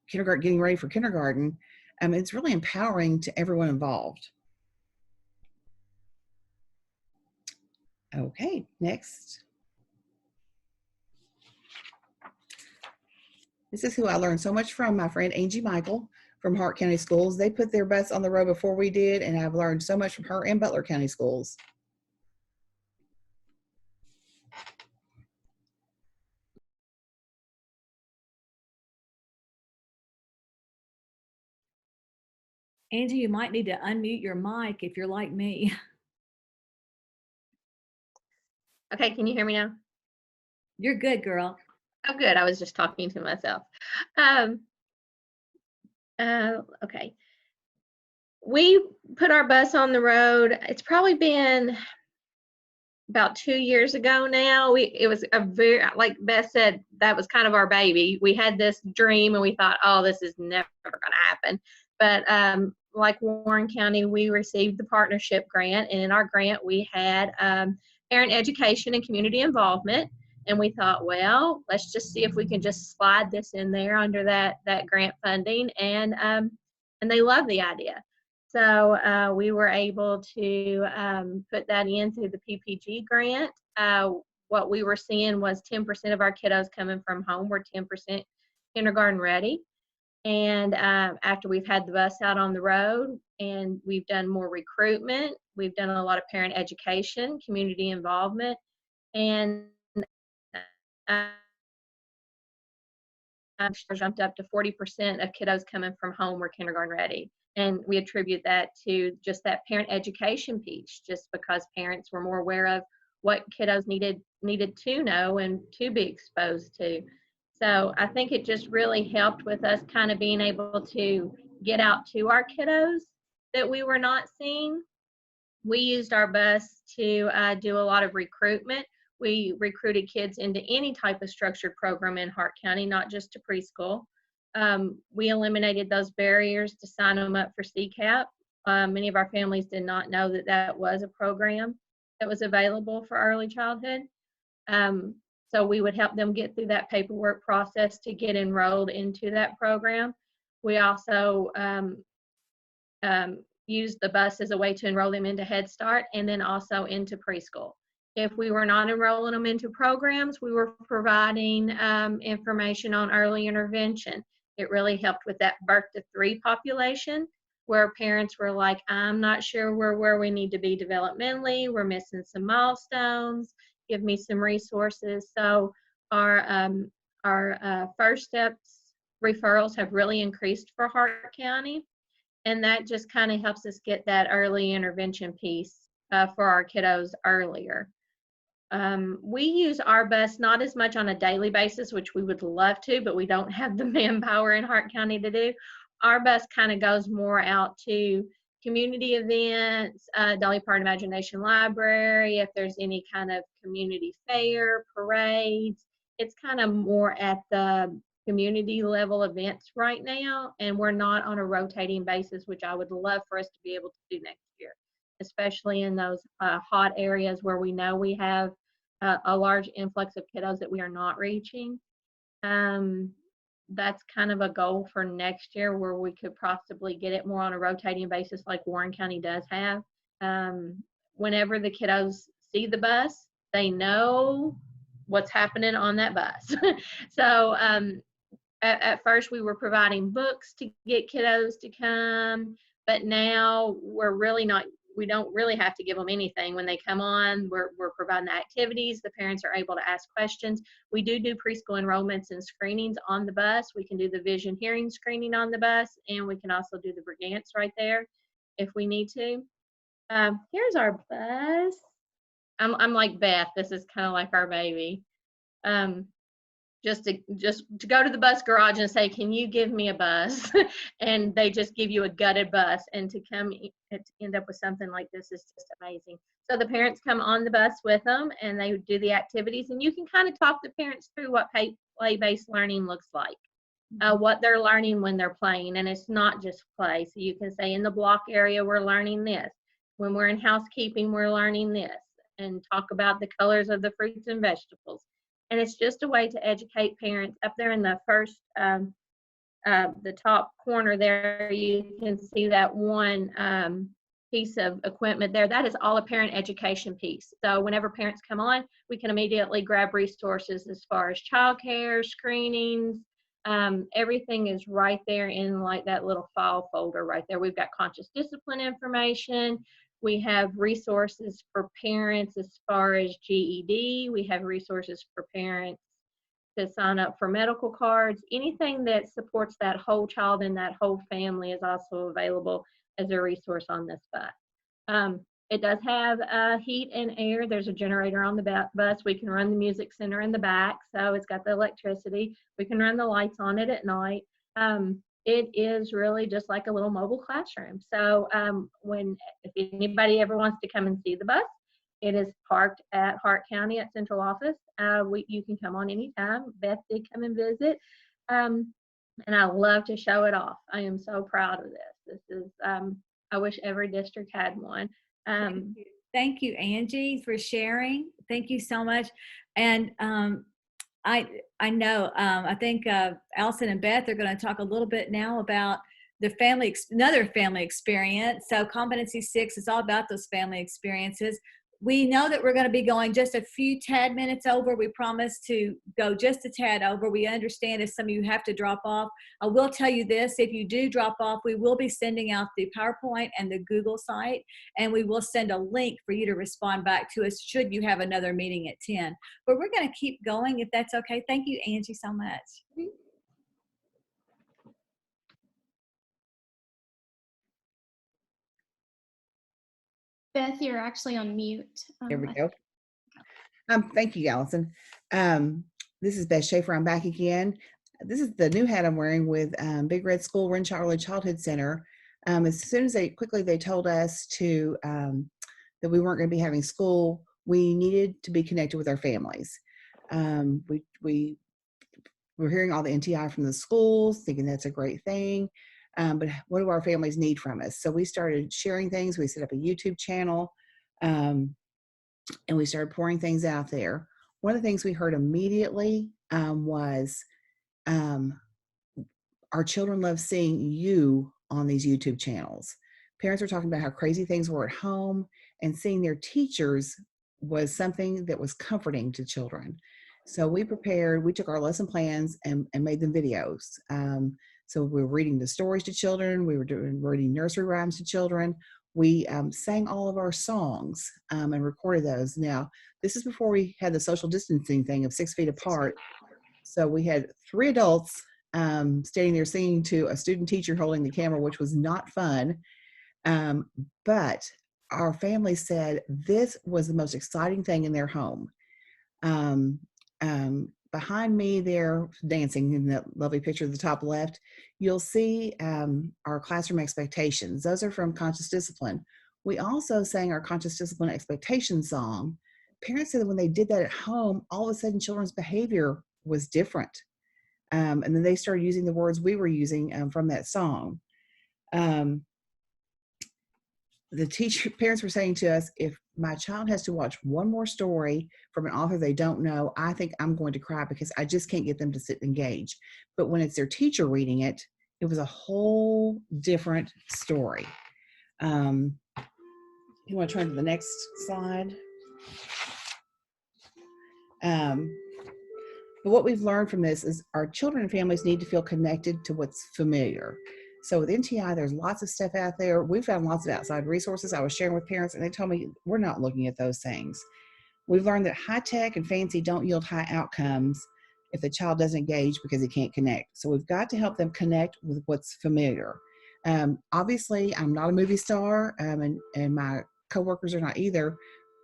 kindergarten, getting ready for kindergarten. It's really empowering to everyone involved. Okay, next. This is who I learned so much from, my friend Angie Michael from Hart County Schools. They put their bus on the road before we did, and I've learned so much from her and Butler County Schools. Angie, you might need to unmute your mic if you're like me. Okay, can you hear me now? You're good, girl. Oh, good. I was just talking to myself. Okay. We put our bus on the road. It's probably been about 2 years ago now. It was a very, like Beth said, that was kind of our baby. We had this dream and we thought, oh, this is never going to happen. But like Warren County, we received the partnership grant, and in our grant we had parent education and community involvement. And we thought, well, let's just see if we can just slide this in there under that grant funding, and they love the idea. So we were able to put that in through the PPG grant. What we were seeing was 10% of our kiddos coming from home were 10% kindergarten ready. And after we've had the bus out on the road and we've done more recruitment, we've done a lot of parent education, community involvement, and jumped up to 40% of kiddos coming from home were kindergarten ready. And we attribute that to just that parent education piece, just because parents were more aware of what kiddos needed to know and to be exposed to. So I think it just really helped with us kind of being able to get out to our kiddos that we were not seeing. We used our bus to do a lot of recruitment. We recruited kids into any type of structured program in Hart County, not just to preschool. We eliminated those barriers to sign them up for CCAP. Many of our families did not know that that was a program that was available for early childhood. So we would help them get through that paperwork process to get enrolled into that program. We also used the bus as a way to enroll them into Head Start and then also into preschool. If we were not enrolling them into programs, we were providing information on early intervention. It really helped with that birth to 3 population, where parents were like, I'm not sure we're where we need to be developmentally. We're missing some milestones. Give me some resources. So our First Steps referrals have really increased for Hart County. And that just kind of helps us get that early intervention piece for our kiddos earlier. We use our bus not as much on a daily basis, which we would love to, but we don't have the manpower in Hart County to do. Our bus kind of goes more out to community events, Dolly Parton Imagination Library, if there's any kind of community fair, parades. It's kind of more at the community level events right now, and we're not on a rotating basis, which I would love for us to be able to do next year, especially in those hot areas where we know we have a large influx of kiddos that we are not reaching. That's kind of a goal for next year, where we could possibly get it more on a rotating basis like Warren County does have. Whenever the kiddos see the bus, they know what's happening on that bus. So at first we were providing books to get kiddos to come, but now we're really not, we don't really have to give them anything. When they come on, we're providing activities. The parents are able to ask questions. We do preschool enrollments and screenings on the bus. We can do the vision hearing screening on the bus, and we can also do the Brigance right there if we need to. Here's our bus. I'm like Beth. This is kind of like our baby. Just to go to the bus garage and say, can you give me a bus? And they just give you a gutted bus, and to end up with something like this is just amazing. So the parents come on the bus with them and they do the activities, and you can kind of talk the parents through what play-based learning looks like. what they're learning when they're playing. And it's not just play. So you can say in the block area, we're learning this. When we're in housekeeping, we're learning this, and talk about the colors of the fruits and vegetables. And it's just a way to educate parents. Up there in the first, the top corner there, you can see that one piece of equipment there. That is all a parent education piece. So whenever parents come on, we can immediately grab resources as far as childcare, screenings, everything is right there in like that little file folder right there. We've got conscious discipline information. We have resources for parents as far as GED. We have resources for parents to sign up for medical cards. Anything that supports that whole child and that whole family is also available as a resource on this bus. It does have heat and air. There's a generator on the bus. We can run the music center in the back, so it's got the electricity. We can run the lights on it at night. It is really just like a little mobile classroom. So if anybody ever wants to come and see the bus, it is parked at Hart County at Central Office. You can come on anytime. Beth did come and visit, and I love to show it off. I am so proud of this. This is, I wish every district had one. Thank you, Angie, for sharing. Thank you so much. And I know, I think Allison and Beth are going to talk a little bit now about the another family experience. So Competency 6 is all about those family experiences. We know that we're going to be going just a few tad minutes over. We promise to go just a tad over. We understand if some of you have to drop off. I will tell you this, if you do drop off, we will be sending out the PowerPoint and the Google site, and we will send a link for you to respond back to us should you have another meeting at 10. But we're going to keep going if that's okay. Thank you, Angie, so much. Beth, you're actually on mute. Here we go. Thank you, Allison. This is Beth Schaefer. I'm back again. This is the new hat I'm wearing with Big Red School Run Early Childhood Center. As soon as they told us to that we weren't going to be having school, we needed to be connected with our families. We were hearing all the NTI from the schools, thinking that's a great thing. But what do our families need from us? So we started sharing things. We set up a YouTube channel, and we started pouring things out there. One of the things we heard immediately was our children love seeing you on these YouTube channels. Parents were talking about how crazy things were at home, and seeing their teachers was something that was comforting to children. So we took our lesson plans and made them videos. So we were reading the stories to children. We were reading nursery rhymes to children. We sang all of our songs and recorded those. Now, this is before we had the social distancing thing of 6 feet apart. So we had 3 adults standing there singing to a student teacher holding the camera, which was not fun. But our family said this was the most exciting thing in their home. Behind me there, dancing in that lovely picture at the top left, you'll see our classroom expectations. Those are from Conscious Discipline. We also sang our Conscious Discipline expectation song. Parents said that when they did that at home, all of a sudden children's behavior was different. And then they started using the words we were using from that song. Parents were saying to us, if my child has to watch one more story from an author they don't know, I think I'm going to cry because I just can't get them to sit and engage. But when it's their teacher reading it, it was a whole different story. You want to turn to the next slide? But what we've learned from this is our children and families need to feel connected to what's familiar. So with NTI, there's lots of stuff out there. We found lots of outside resources I was sharing with parents, and they told me we're not looking at those things. We've learned that high tech and fancy don't yield high outcomes if the child doesn't engage because he can't connect. So we've got to help them connect with what's familiar. Obviously, I'm not a movie star, and my coworkers are not either,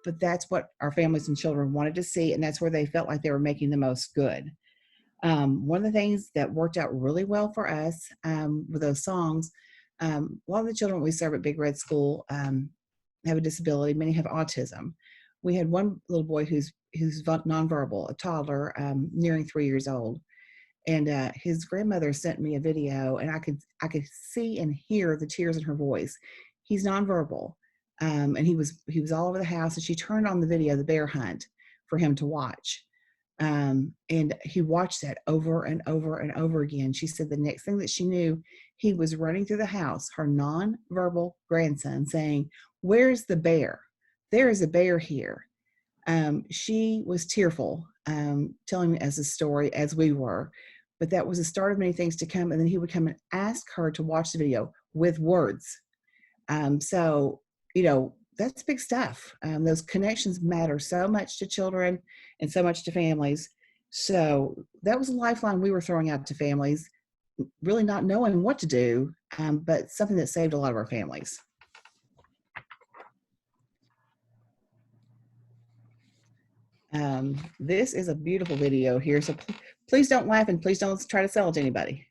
but that's what our families and children wanted to see, and that's where they felt like they were making the most good. One of the things that worked out really well for us with those songs, a lot of the children we serve at Big Red School have a disability. Many have autism. We had one little boy who's nonverbal, a toddler, nearing 3 years old. And his grandmother sent me a video, and I could see and hear the tears in her voice. He's nonverbal, and he was all over the house. And she turned on the video, the bear hunt, for him to watch. And he watched that over and over and over again. She said the next thing that she knew, he was running through the house, her nonverbal grandson, saying, "Where's the bear? There is a bear here." She was tearful, telling me as a story as we were, but that was the start of many things to come. And then he would come and ask her to watch the video with words. So, that's big stuff. Those connections matter so much to children and so much to families. So that was a lifeline we were throwing out to families, really not knowing what to do, but something that saved a lot of our families. This is a beautiful video here, so please don't laugh and please don't try to sell it to anybody.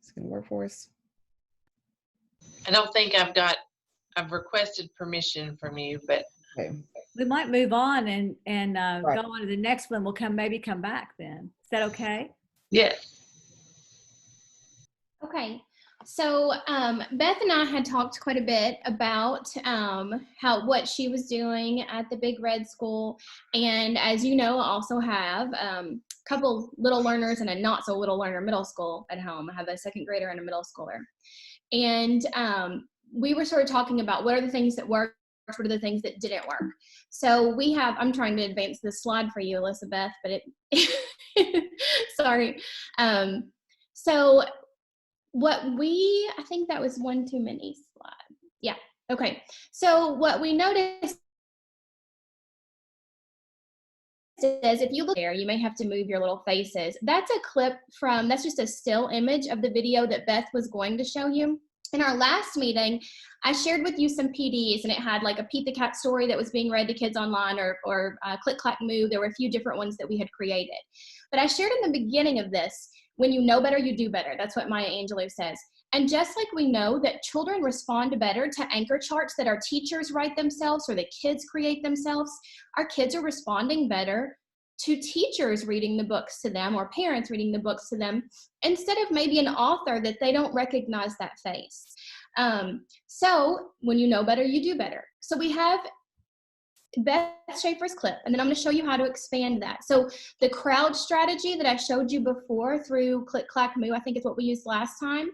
It's gonna work for us. I don't think I've requested permission from you, but Okay. We might move on and Right. go on to the next one. We'll maybe come back then. Is that okay? yes. Okay, so Beth and I had talked quite a bit about what she was doing at the Big Red School, and as you know, I also have a couple little learners and a not so little learner middle school at home. I have a second grader and a middle schooler, and we were sort of talking about what are the things that worked, what are the things that didn't work. So we have, I'm trying to advance this slide for you, Elizabeth, but sorry. So I think that was one too many slides. Yeah, okay. So what we noticed is if you look there, you may have to move your little faces. That's a clip that's just a still image of the video that Beth was going to show you. In our last meeting, I shared with you some PDs, and it had like a Pete the Cat story that was being read to kids online, or Click Clack Moo. There were a few different ones that we had created. But I shared in the beginning of this, when you know better, you do better. That's what Maya Angelou says. And just like we know that children respond better to anchor charts that our teachers write themselves or the kids create themselves, our kids are responding better to teachers reading the books to them or parents reading the books to them instead of maybe an author that they don't recognize that face. So when you know better, you do better. So we have Beth Schaefer's clip, and then I'm going to show you how to expand that. So the crowd strategy that I showed you before through Click Clack Moo, I think is what we used last time.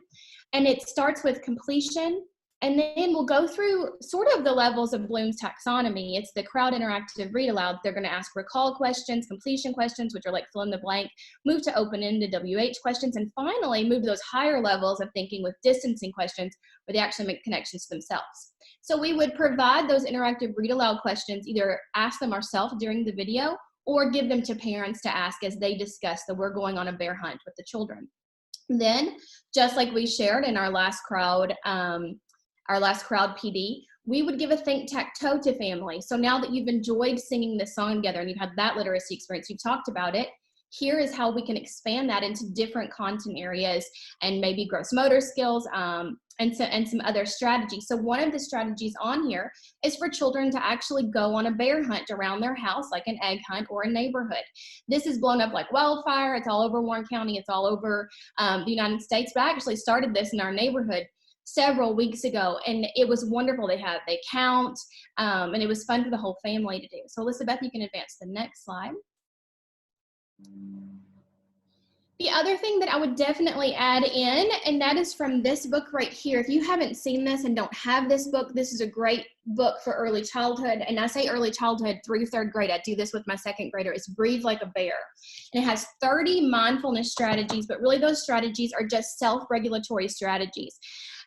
And it starts with completion, and then we'll go through sort of the levels of Bloom's taxonomy. It's the crowd interactive read aloud. They're going to ask recall questions, completion questions, which are like fill in the blank, move to open-ended WH questions, and finally move to those higher levels of thinking with distancing questions where they actually make connections to themselves. So we would provide those interactive read aloud questions, either ask them ourselves during the video or give them to parents to ask as they discuss that we're going on a bear hunt with the children. Then, just like we shared in our last crowd PD, we would give a think-tac-toe to family. So now that you've enjoyed singing this song together and you've had that literacy experience, you've talked about it, here is how we can expand that into different content areas and maybe gross motor skills and some other strategies. So one of the strategies on here is for children to actually go on a bear hunt around their house, like an egg hunt or a neighborhood. This is blown up like wildfire. It's all over Warren County. It's all over the United States. But I actually started this in our neighborhood several weeks ago, and it was wonderful. They count, and it was fun for the whole family to do. So Elizabeth, you can advance the next slide. The other thing that I would definitely add in, and that is from this book right here. If you haven't seen this and don't have this book, this is a great book for early childhood. And I say early childhood through third grade. I do this with my second grader. It's Breathe Like a Bear. And it has 30 mindfulness strategies, but really those strategies are just self-regulatory strategies.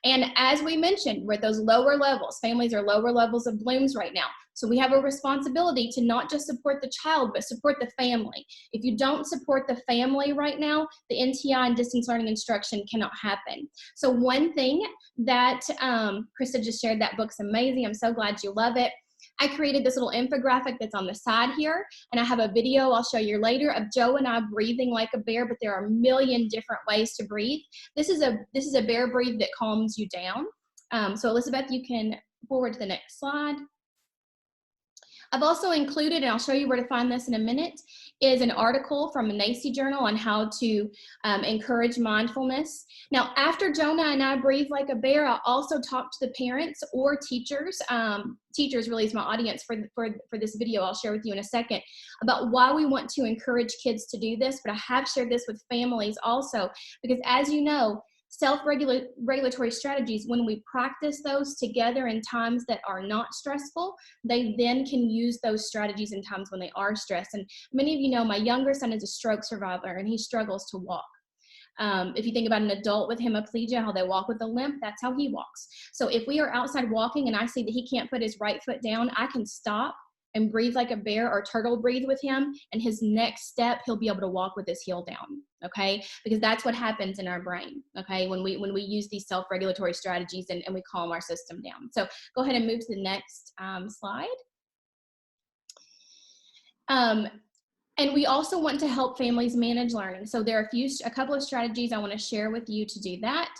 And as we mentioned, with those lower levels, families are lower levels of Bloom's right now. So we have a responsibility to not just support the child, but support the family. If you don't support the family right now, the NTI and distance learning instruction cannot happen. So one thing that Krista just shared, that book's amazing. I'm so glad you love it. I created this little infographic that's on the side here, and I have a video I'll show you later of Joe and I breathing like a bear, but there are a million different ways to breathe. This is a bear breathe that calms you down. So Elizabeth, you can forward to the next slide. I've also included, and I'll show you where to find this in a minute, is an article from a NACCE journal on how to encourage mindfulness. Now, after Jonah and I breathe like a bear, I also talk to the parents or teachers. Teachers really is my audience for this video I'll share with you in a second, about why we want to encourage kids to do this. But I have shared this with families also, because as you know, self-regulatory strategies, when we practice those together in times that are not stressful, they then can use those strategies in times when they are stressed. And many of you know my younger son is a stroke survivor and he struggles to walk. If you think about an adult with hemiplegia, how they walk with a limp, that's how he walks. So if we are outside walking and I see that he can't put his right foot down, I can stop and breathe like a bear or turtle breathe with him, and his next step, he'll be able to walk with his heel down, okay? Because that's what happens in our brain, okay, when we use these self-regulatory strategies and we calm our system down. So go ahead and move to the next slide. And we also want to help families manage learning. So there are a couple of strategies I want to share with you to do that.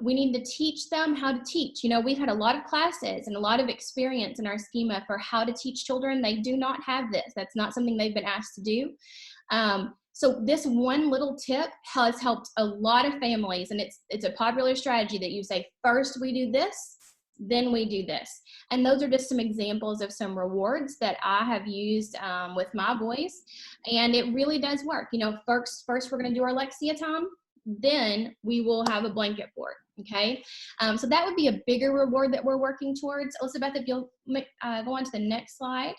We need to teach them how to teach. You know, we've had a lot of classes and a lot of experience in our schema for how to teach children. They do not have this. That's not something they've been asked to do. So this one little tip has helped a lot of families, and it's a popular strategy that you say, first we do this, then we do this. And those are just some examples of some rewards that I have used with my boys, and it really does work. You know, first we're going to do our Lexia time, then we will have a blanket fort, okay? So that would be a bigger reward that we're working towards. Elizabeth, if you'll go on to the next slide.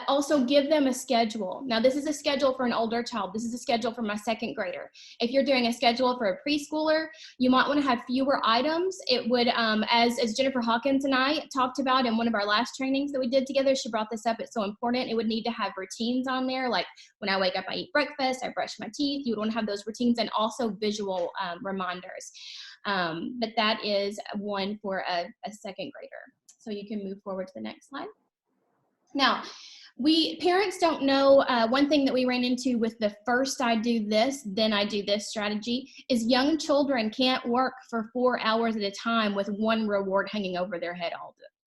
Also give them a schedule. Now this is a schedule for an older child. This is a schedule for my second grader. If you're doing a schedule for a preschooler, you might want to have fewer items. It would, as Jennifer Hawkins and I talked about in one of our last trainings that we did together, she brought this up, it's so important. It would need to have routines on there, like when I wake up, I eat breakfast, I brush my teeth. You would want to have those routines and also visual reminders. But that is one for a second grader. So you can move forward to the next slide. Now, parents don't know, one thing that we ran into with the first I do this, then I do this strategy is young children can't work for 4 hours at a time with one reward hanging over their head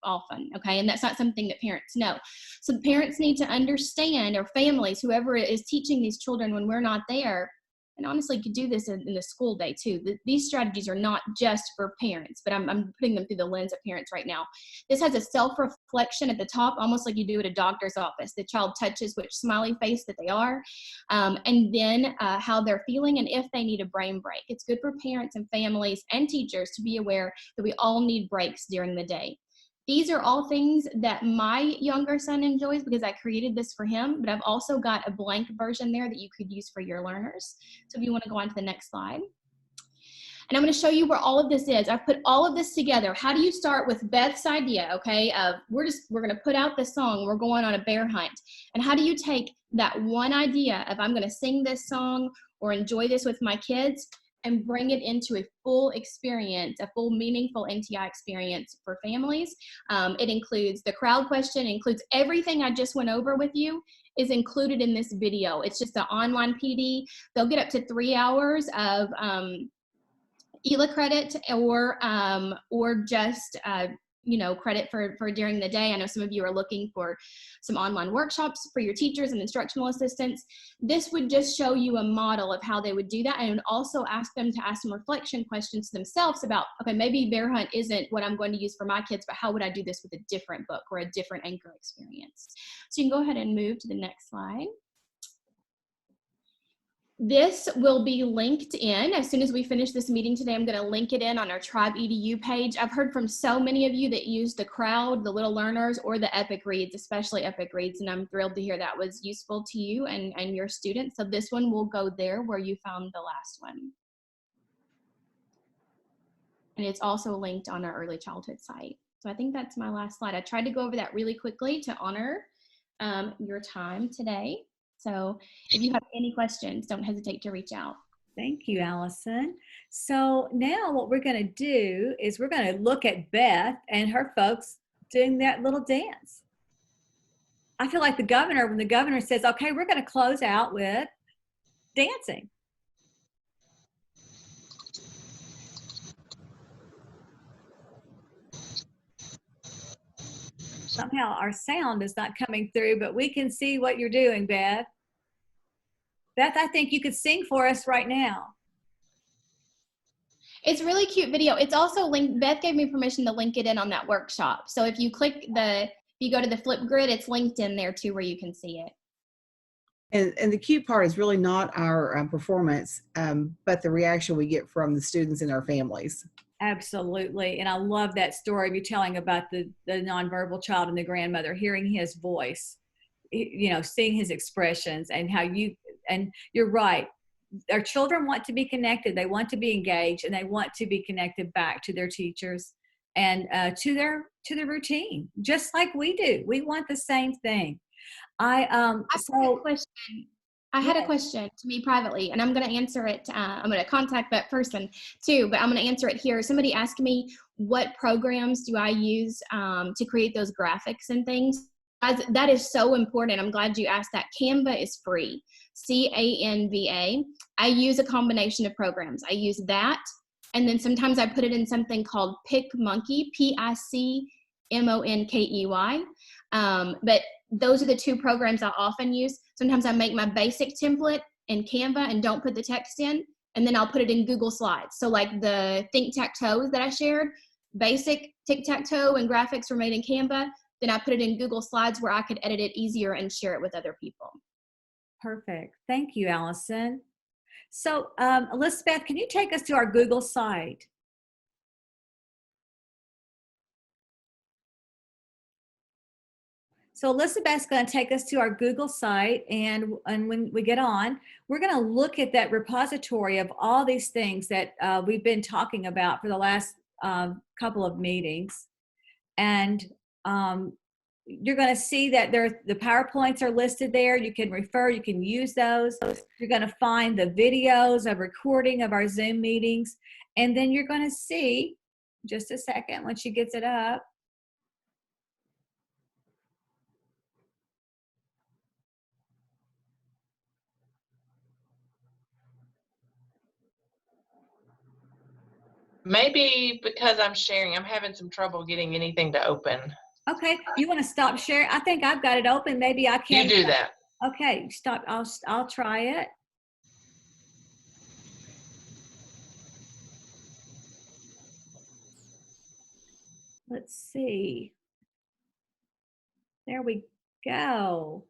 often, okay? And that's not something that parents know. So parents need to understand, or families, whoever is teaching these children when we're not there, and honestly could do this in the school day too. These strategies are not just for parents, but I'm putting them through the lens of parents right now. This has a self-reflection at the top, almost like you do at a doctor's office. The child touches which smiley face that they are, and then how they're feeling and if they need a brain break. It's good for parents and families and teachers to be aware that we all need breaks during the day. These are all things that my younger son enjoys because I created this for him, but I've also got a blank version there that you could use for your learners. So if you want to go on to the next slide. And I'm going to show you where all of this is. I've put all of this together. How do you start with Beth's idea, okay, of we're going to put out the song, we're going on a bear hunt. And how do you take that one idea of I'm going to sing this song or enjoy this with my kids and bring it into a full experience, a full meaningful NTI experience for families. It includes the crowd question, includes everything I just went over with you is included in this video. It's just an online PD. They'll get up to 3 hours of ELA credit or just credit for during the day. I know some of you are looking for some online workshops for your teachers and instructional assistants. This would just show you a model of how they would do that, and also ask them to ask some reflection questions to themselves about, okay, maybe bear hunt isn't what I'm going to use for my kids, but how would I do this with a different book or a different anchor experience? So you can go ahead and move to the next slide. This will be linked in. As soon as we finish this meeting today, I'm going to link it in on our Tribe EDU page. I've heard from so many of you that use the crowd, the little learners, or the Epic Reads, especially Epic Reads, and I'm thrilled to hear that was useful to you and your students. So this one will go there where you found the last one. And it's also linked on our early childhood site. So I think that's my last slide. I tried to go over that really quickly to honor your time today. So if you have any questions, don't hesitate to reach out. Thank you, Allison. So now what we're going to do is we're going to look at Beth and her folks doing that little dance. I feel like the governor, when the governor says, okay, we're going to close out with dancing. Somehow our sound is not coming through, but we can see what you're doing, Beth. Beth, I think you could sing for us right now. It's a really cute video. It's also linked. Beth gave me permission to link it in on that workshop. So if you click if you go to the Flipgrid, it's linked in there too, where you can see it. And the cute part is really not our performance, but the reaction we get from the students and our families. Absolutely. And I love that story of you telling about the nonverbal child and the grandmother, hearing his voice, you know, seeing his expressions, and how and you're right. Our children want to be connected. They want to be engaged, and they want to be connected back to their teachers and to their routine, just like we do. We want the same thing. I had a question to me privately, and I'm going to answer it. I'm going to contact that person too, but I'm going to answer it here. Somebody asked me, what programs do I use to create those graphics and things? That is so important. I'm glad you asked that. Canva is free. Canva. I use a combination of programs. I use that, and then sometimes I put it in something called PicMonkey, PICMONKEY. But those are the two programs I often use. Sometimes I make my basic template in Canva and don't put the text in, and then I'll put it in Google Slides. So like the Think-Tac-Toe that I shared, basic tic-tac-toe and graphics were made in Canva. Then I put it in Google Slides where I could edit it easier and share it with other people. Perfect. Thank you, Allison. So Elizabeth, can you take us to our Google site? So Elizabeth's going to take us to our Google site, and when we get on, we're going to look at that repository of all these things that we've been talking about for the last couple of meetings. And you're going to see that the PowerPoints are listed there. You can refer, you can use those. You're going to find the videos of recording of our Zoom meetings. And then you're going to see, just a second, once she gets it up, Maybe because I'm sharing, I'm having some trouble getting anything to open. okay, you want to stop sharing? I think I've got it open. Maybe I can. You do that. Okay, stop. I'll try it. Let's see. There we go.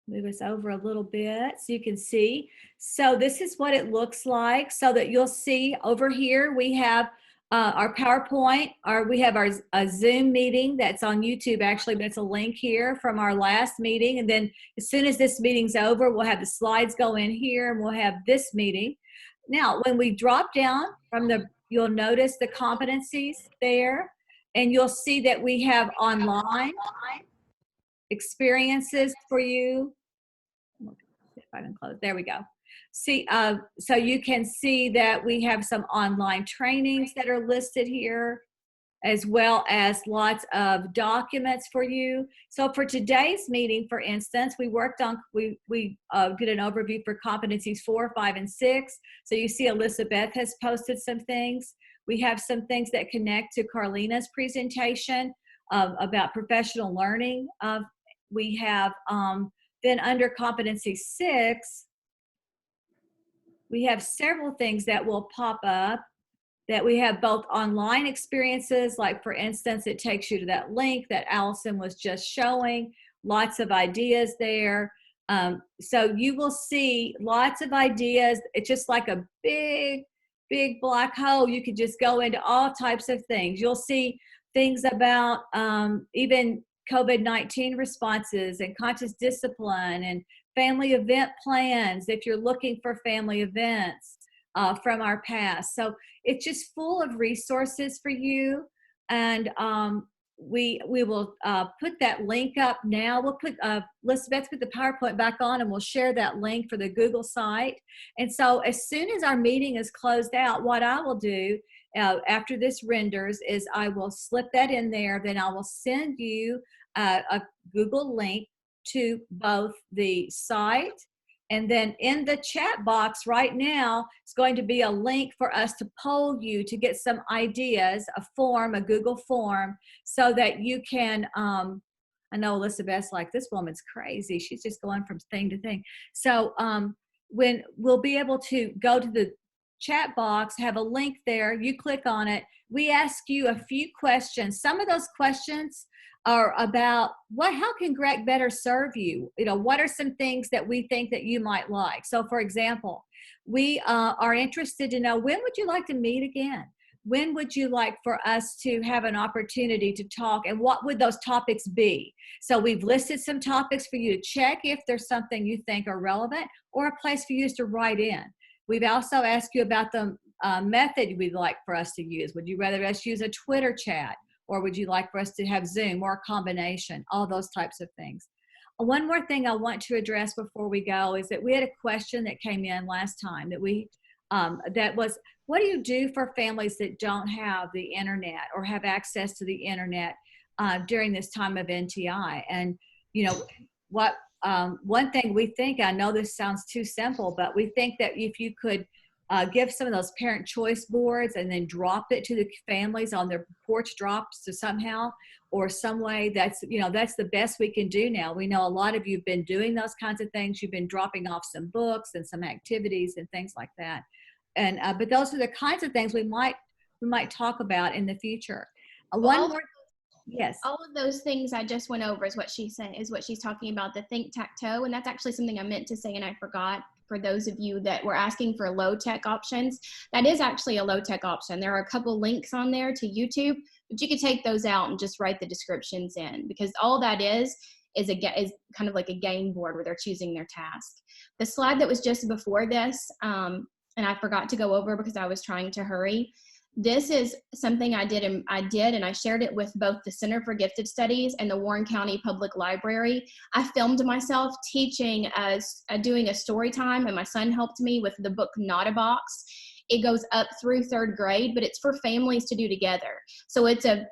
Move us over a little bit so you can see. So this is what it looks like, so that you'll see over here we have our PowerPoint, we have our Zoom meeting that's on YouTube actually, but it's a link here from our last meeting. And then as soon as this meeting's over, we'll have the slides go in here and we'll have this meeting. Now, when we drop down from you'll notice the competencies there, and you'll see that we have online experiences for you. If I can close, there we go. See, so you can see that we have some online trainings that are listed here, as well as lots of documents for you. So for today's meeting, for instance, we worked on, we did an overview for competencies 4, 5, and 6. So you see Elizabeth has posted some things. We have some things that connect to Carlina's presentation about professional learning. We have, then under competency 6, we have several things that will pop up, that we have both online experiences, like for instance, it takes you to that link that Allison was just showing, lots of ideas there. So you will see lots of ideas. It's just like a big black hole. You could just go into all types of things. You'll see things about even COVID-19 responses and conscious discipline and family event plans if you're looking for family events from our past. So it's just full of resources for you. And we will put that link up now. We'll put, let's put the PowerPoint back on and we'll share that link for the Google site. And so as soon as our meeting is closed out, what I will do after this renders is I will slip that in there, then I will send you a Google link to both the site And then in the chat box right now, it's going to be a link for us to poll you to get some ideas, a form, a Google form, so that you can, I know Elizabeth's like, this woman's crazy. She's just going from thing to thing. So when we'll be able to go to the chat box, have a link there, you click on it. We ask you a few questions. Some of those questions are about how can Greg better serve you? You know, what are some things that we think that you might like? So for example, we are interested to know, when would you like to meet again? When would you like for us to have an opportunity to talk, and what would those topics be? So we've listed some topics for you to check if there's something you think are relevant, or a place for you to write in. We've also asked you about the method we'd like for us to use. Would you rather us use a Twitter chat, or would you like for us to have Zoom, or a combination? All those types of things. One more thing I want to address before we go is that we had a question that came in last time that was, what do you do for families that don't have the internet or have access to the internet during this time of NTI? And you know what? One thing we think, I know this sounds too simple, but we think that if you could give some of those parent choice boards and then drop it to the families on their porch drops to somehow, or some way, that's the best we can do now. We know a lot of you have been doing those kinds of things. You've been dropping off some books and some activities and things like that. And but those are the kinds of things we might talk about in the future. Yes. All of those things I just went over is what she's saying, is what she's talking about, the think-tac-toe. And that's actually something I meant to say and I forgot. For those of you that were asking for low-tech options, that is actually a low-tech option. There are a couple links on there to YouTube, but you could take those out and just write the descriptions in, because all that is kind of like a game board where they're choosing their task. The slide that was just before this, and I forgot to go over because I was trying to hurry. This is something I did and I shared it with both the Center for Gifted Studies and the Warren County Public Library. I filmed myself teaching doing a story time, and my son helped me with the book Not a Box. It goes up through 3rd grade, but it's for families to do together. So it's a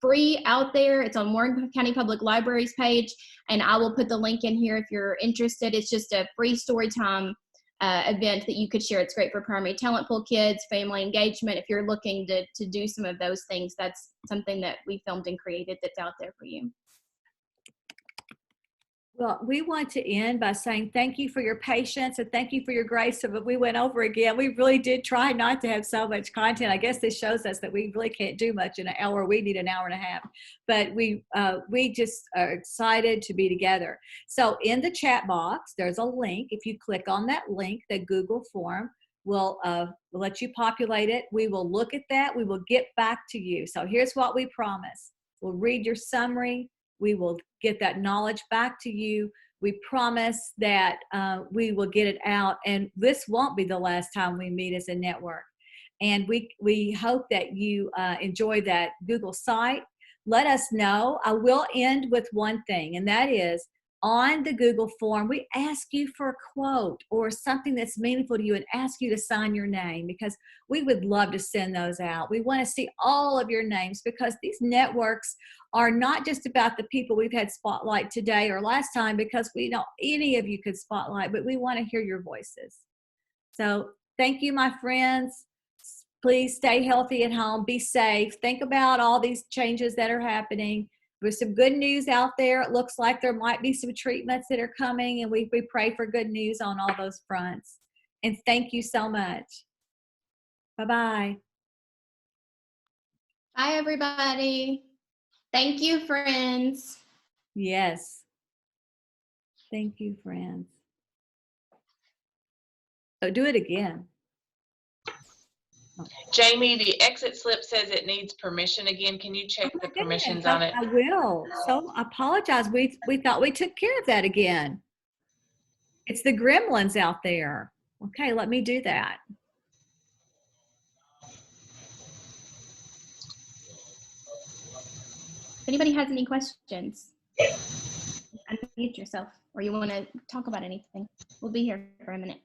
free out there. It's on Warren County Public Library's page, and I will put the link in here if you're interested. It's just a free story time event that you could share. It's great for primary talent pool kids, family engagement. If you're looking to do some of those things, that's something that we filmed and created that's out there for you. Well, we want to end by saying thank you for your patience and thank you for your grace. But we went over again. We really did try not to have so much content. I guess this shows us that we really can't do much in an hour. We need an hour and a half. But we just are excited to be together. So in the chat box, there's a link. If you click on that link, the Google form, we'll let you populate it. We will look at that. We will get back to you. So here's what we promise. We'll read your summary. We will get that knowledge back to you. We promise that we will get it out, and this won't be the last time we meet as a network. And we hope that you enjoy that Google site. Let us know. I will end with one thing, and that is, on the Google form, we ask you for a quote or something that's meaningful to you and ask you to sign your name, because we would love to send those out. We want to see all of your names, because these networks are not just about the people we've had spotlight today or last time, because we know any of you could spotlight, but we want to hear your voices. So thank you, my friends. Please stay healthy at home. Be safe. Think about all these changes that are happening. There's some good news out there. It looks like there might be some treatments that are coming, and we pray for good news on all those fronts. And thank you so much. Bye-bye. Bye, everybody. Thank you, friends. Yes. Thank you, friends. Oh, do it again. Jamie, the exit slip says it needs permission again. Can you check the permissions on it? I will. So I apologize. We thought we took care of that again. It's the gremlins out there. Okay, let me do that. If anybody has any questions, unmute yourself, or you want to talk about anything, we'll be here for a minute.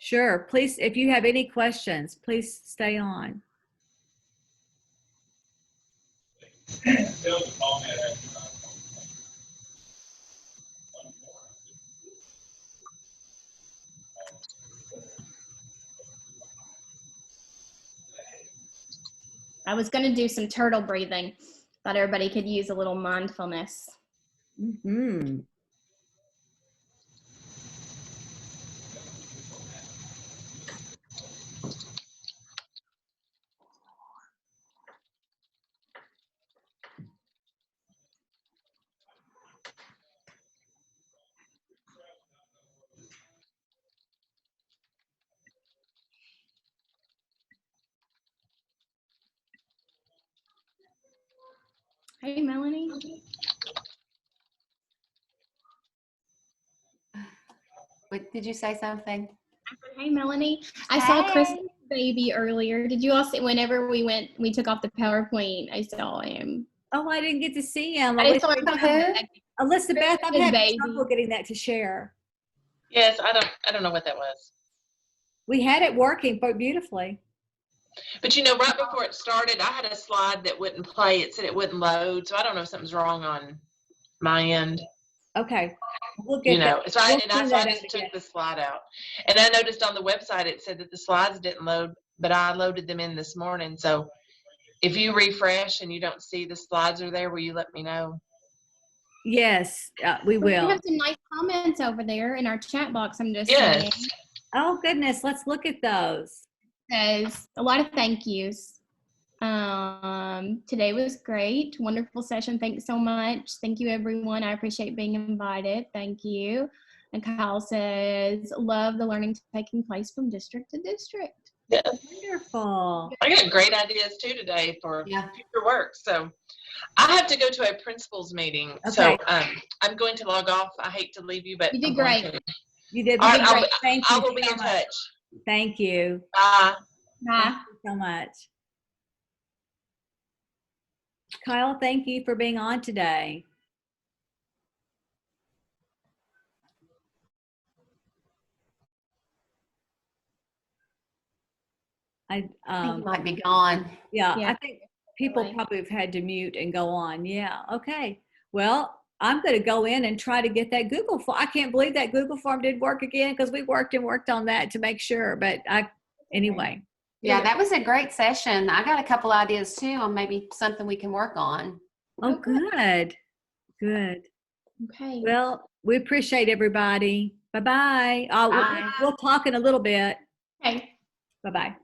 Sure. Please, if you have any questions, please stay on. I was going to do some turtle breathing. Thought everybody could use a little mindfulness. Mm-hmm. Hey, Melanie. Wait, did you say something? Hey, Melanie. I saw Hey. Chris baby earlier. Did you all see, whenever we took off the PowerPoint, I saw him. Oh, I didn't get to see him. I just saw Who? Elizabeth, I'm His having baby. trouble getting that to share. Yes, I don't know what that was. We had it working beautifully. But you know, right before it started, I had a slide that wouldn't play. It said it wouldn't load. So I don't know if something's wrong on my end. Okay. We'll get You know, that. so I, We'll and I, send so I that just out took again. the slide out. And I noticed on the website it said that the slides didn't load, but I loaded them in this morning. So if you refresh and you don't see the slides are there, will you let me know? Yes, we We will. have some nice comments over there in our chat box. I'm just Yes. saying. Oh, goodness. Let's look at those. Says a lot of thank yous. Today was great. Wonderful session. Thanks so much. Thank you, everyone. I appreciate being invited. Thank you. And Kyle says, love the learning taking place from district to district. Yes. Wonderful. I got great ideas too today for Yeah. future work. So I have to go to a principals meeting. Okay. So I'm going to log off. I hate to leave you, but You did I'm going great. to. You did All right, great. Thank you I will be so in much. touch. Thank you. Bye. Bye. Thank you so much. Kyle, thank you for being on today. I think he might be gone. Yeah, Yeah, I think people definitely. probably have had to mute and go on. Yeah, okay. Well, I'm going to go in and try to get that Google form. I can't believe that Google form did work again because we worked on that to make sure. But anyway. Yeah, that was a great session. I got a couple ideas too on maybe something we can work on. Oh, good. Good. Okay. Well, we appreciate everybody. Bye-bye. Bye. We'll talk in a little bit. Okay. Bye-bye.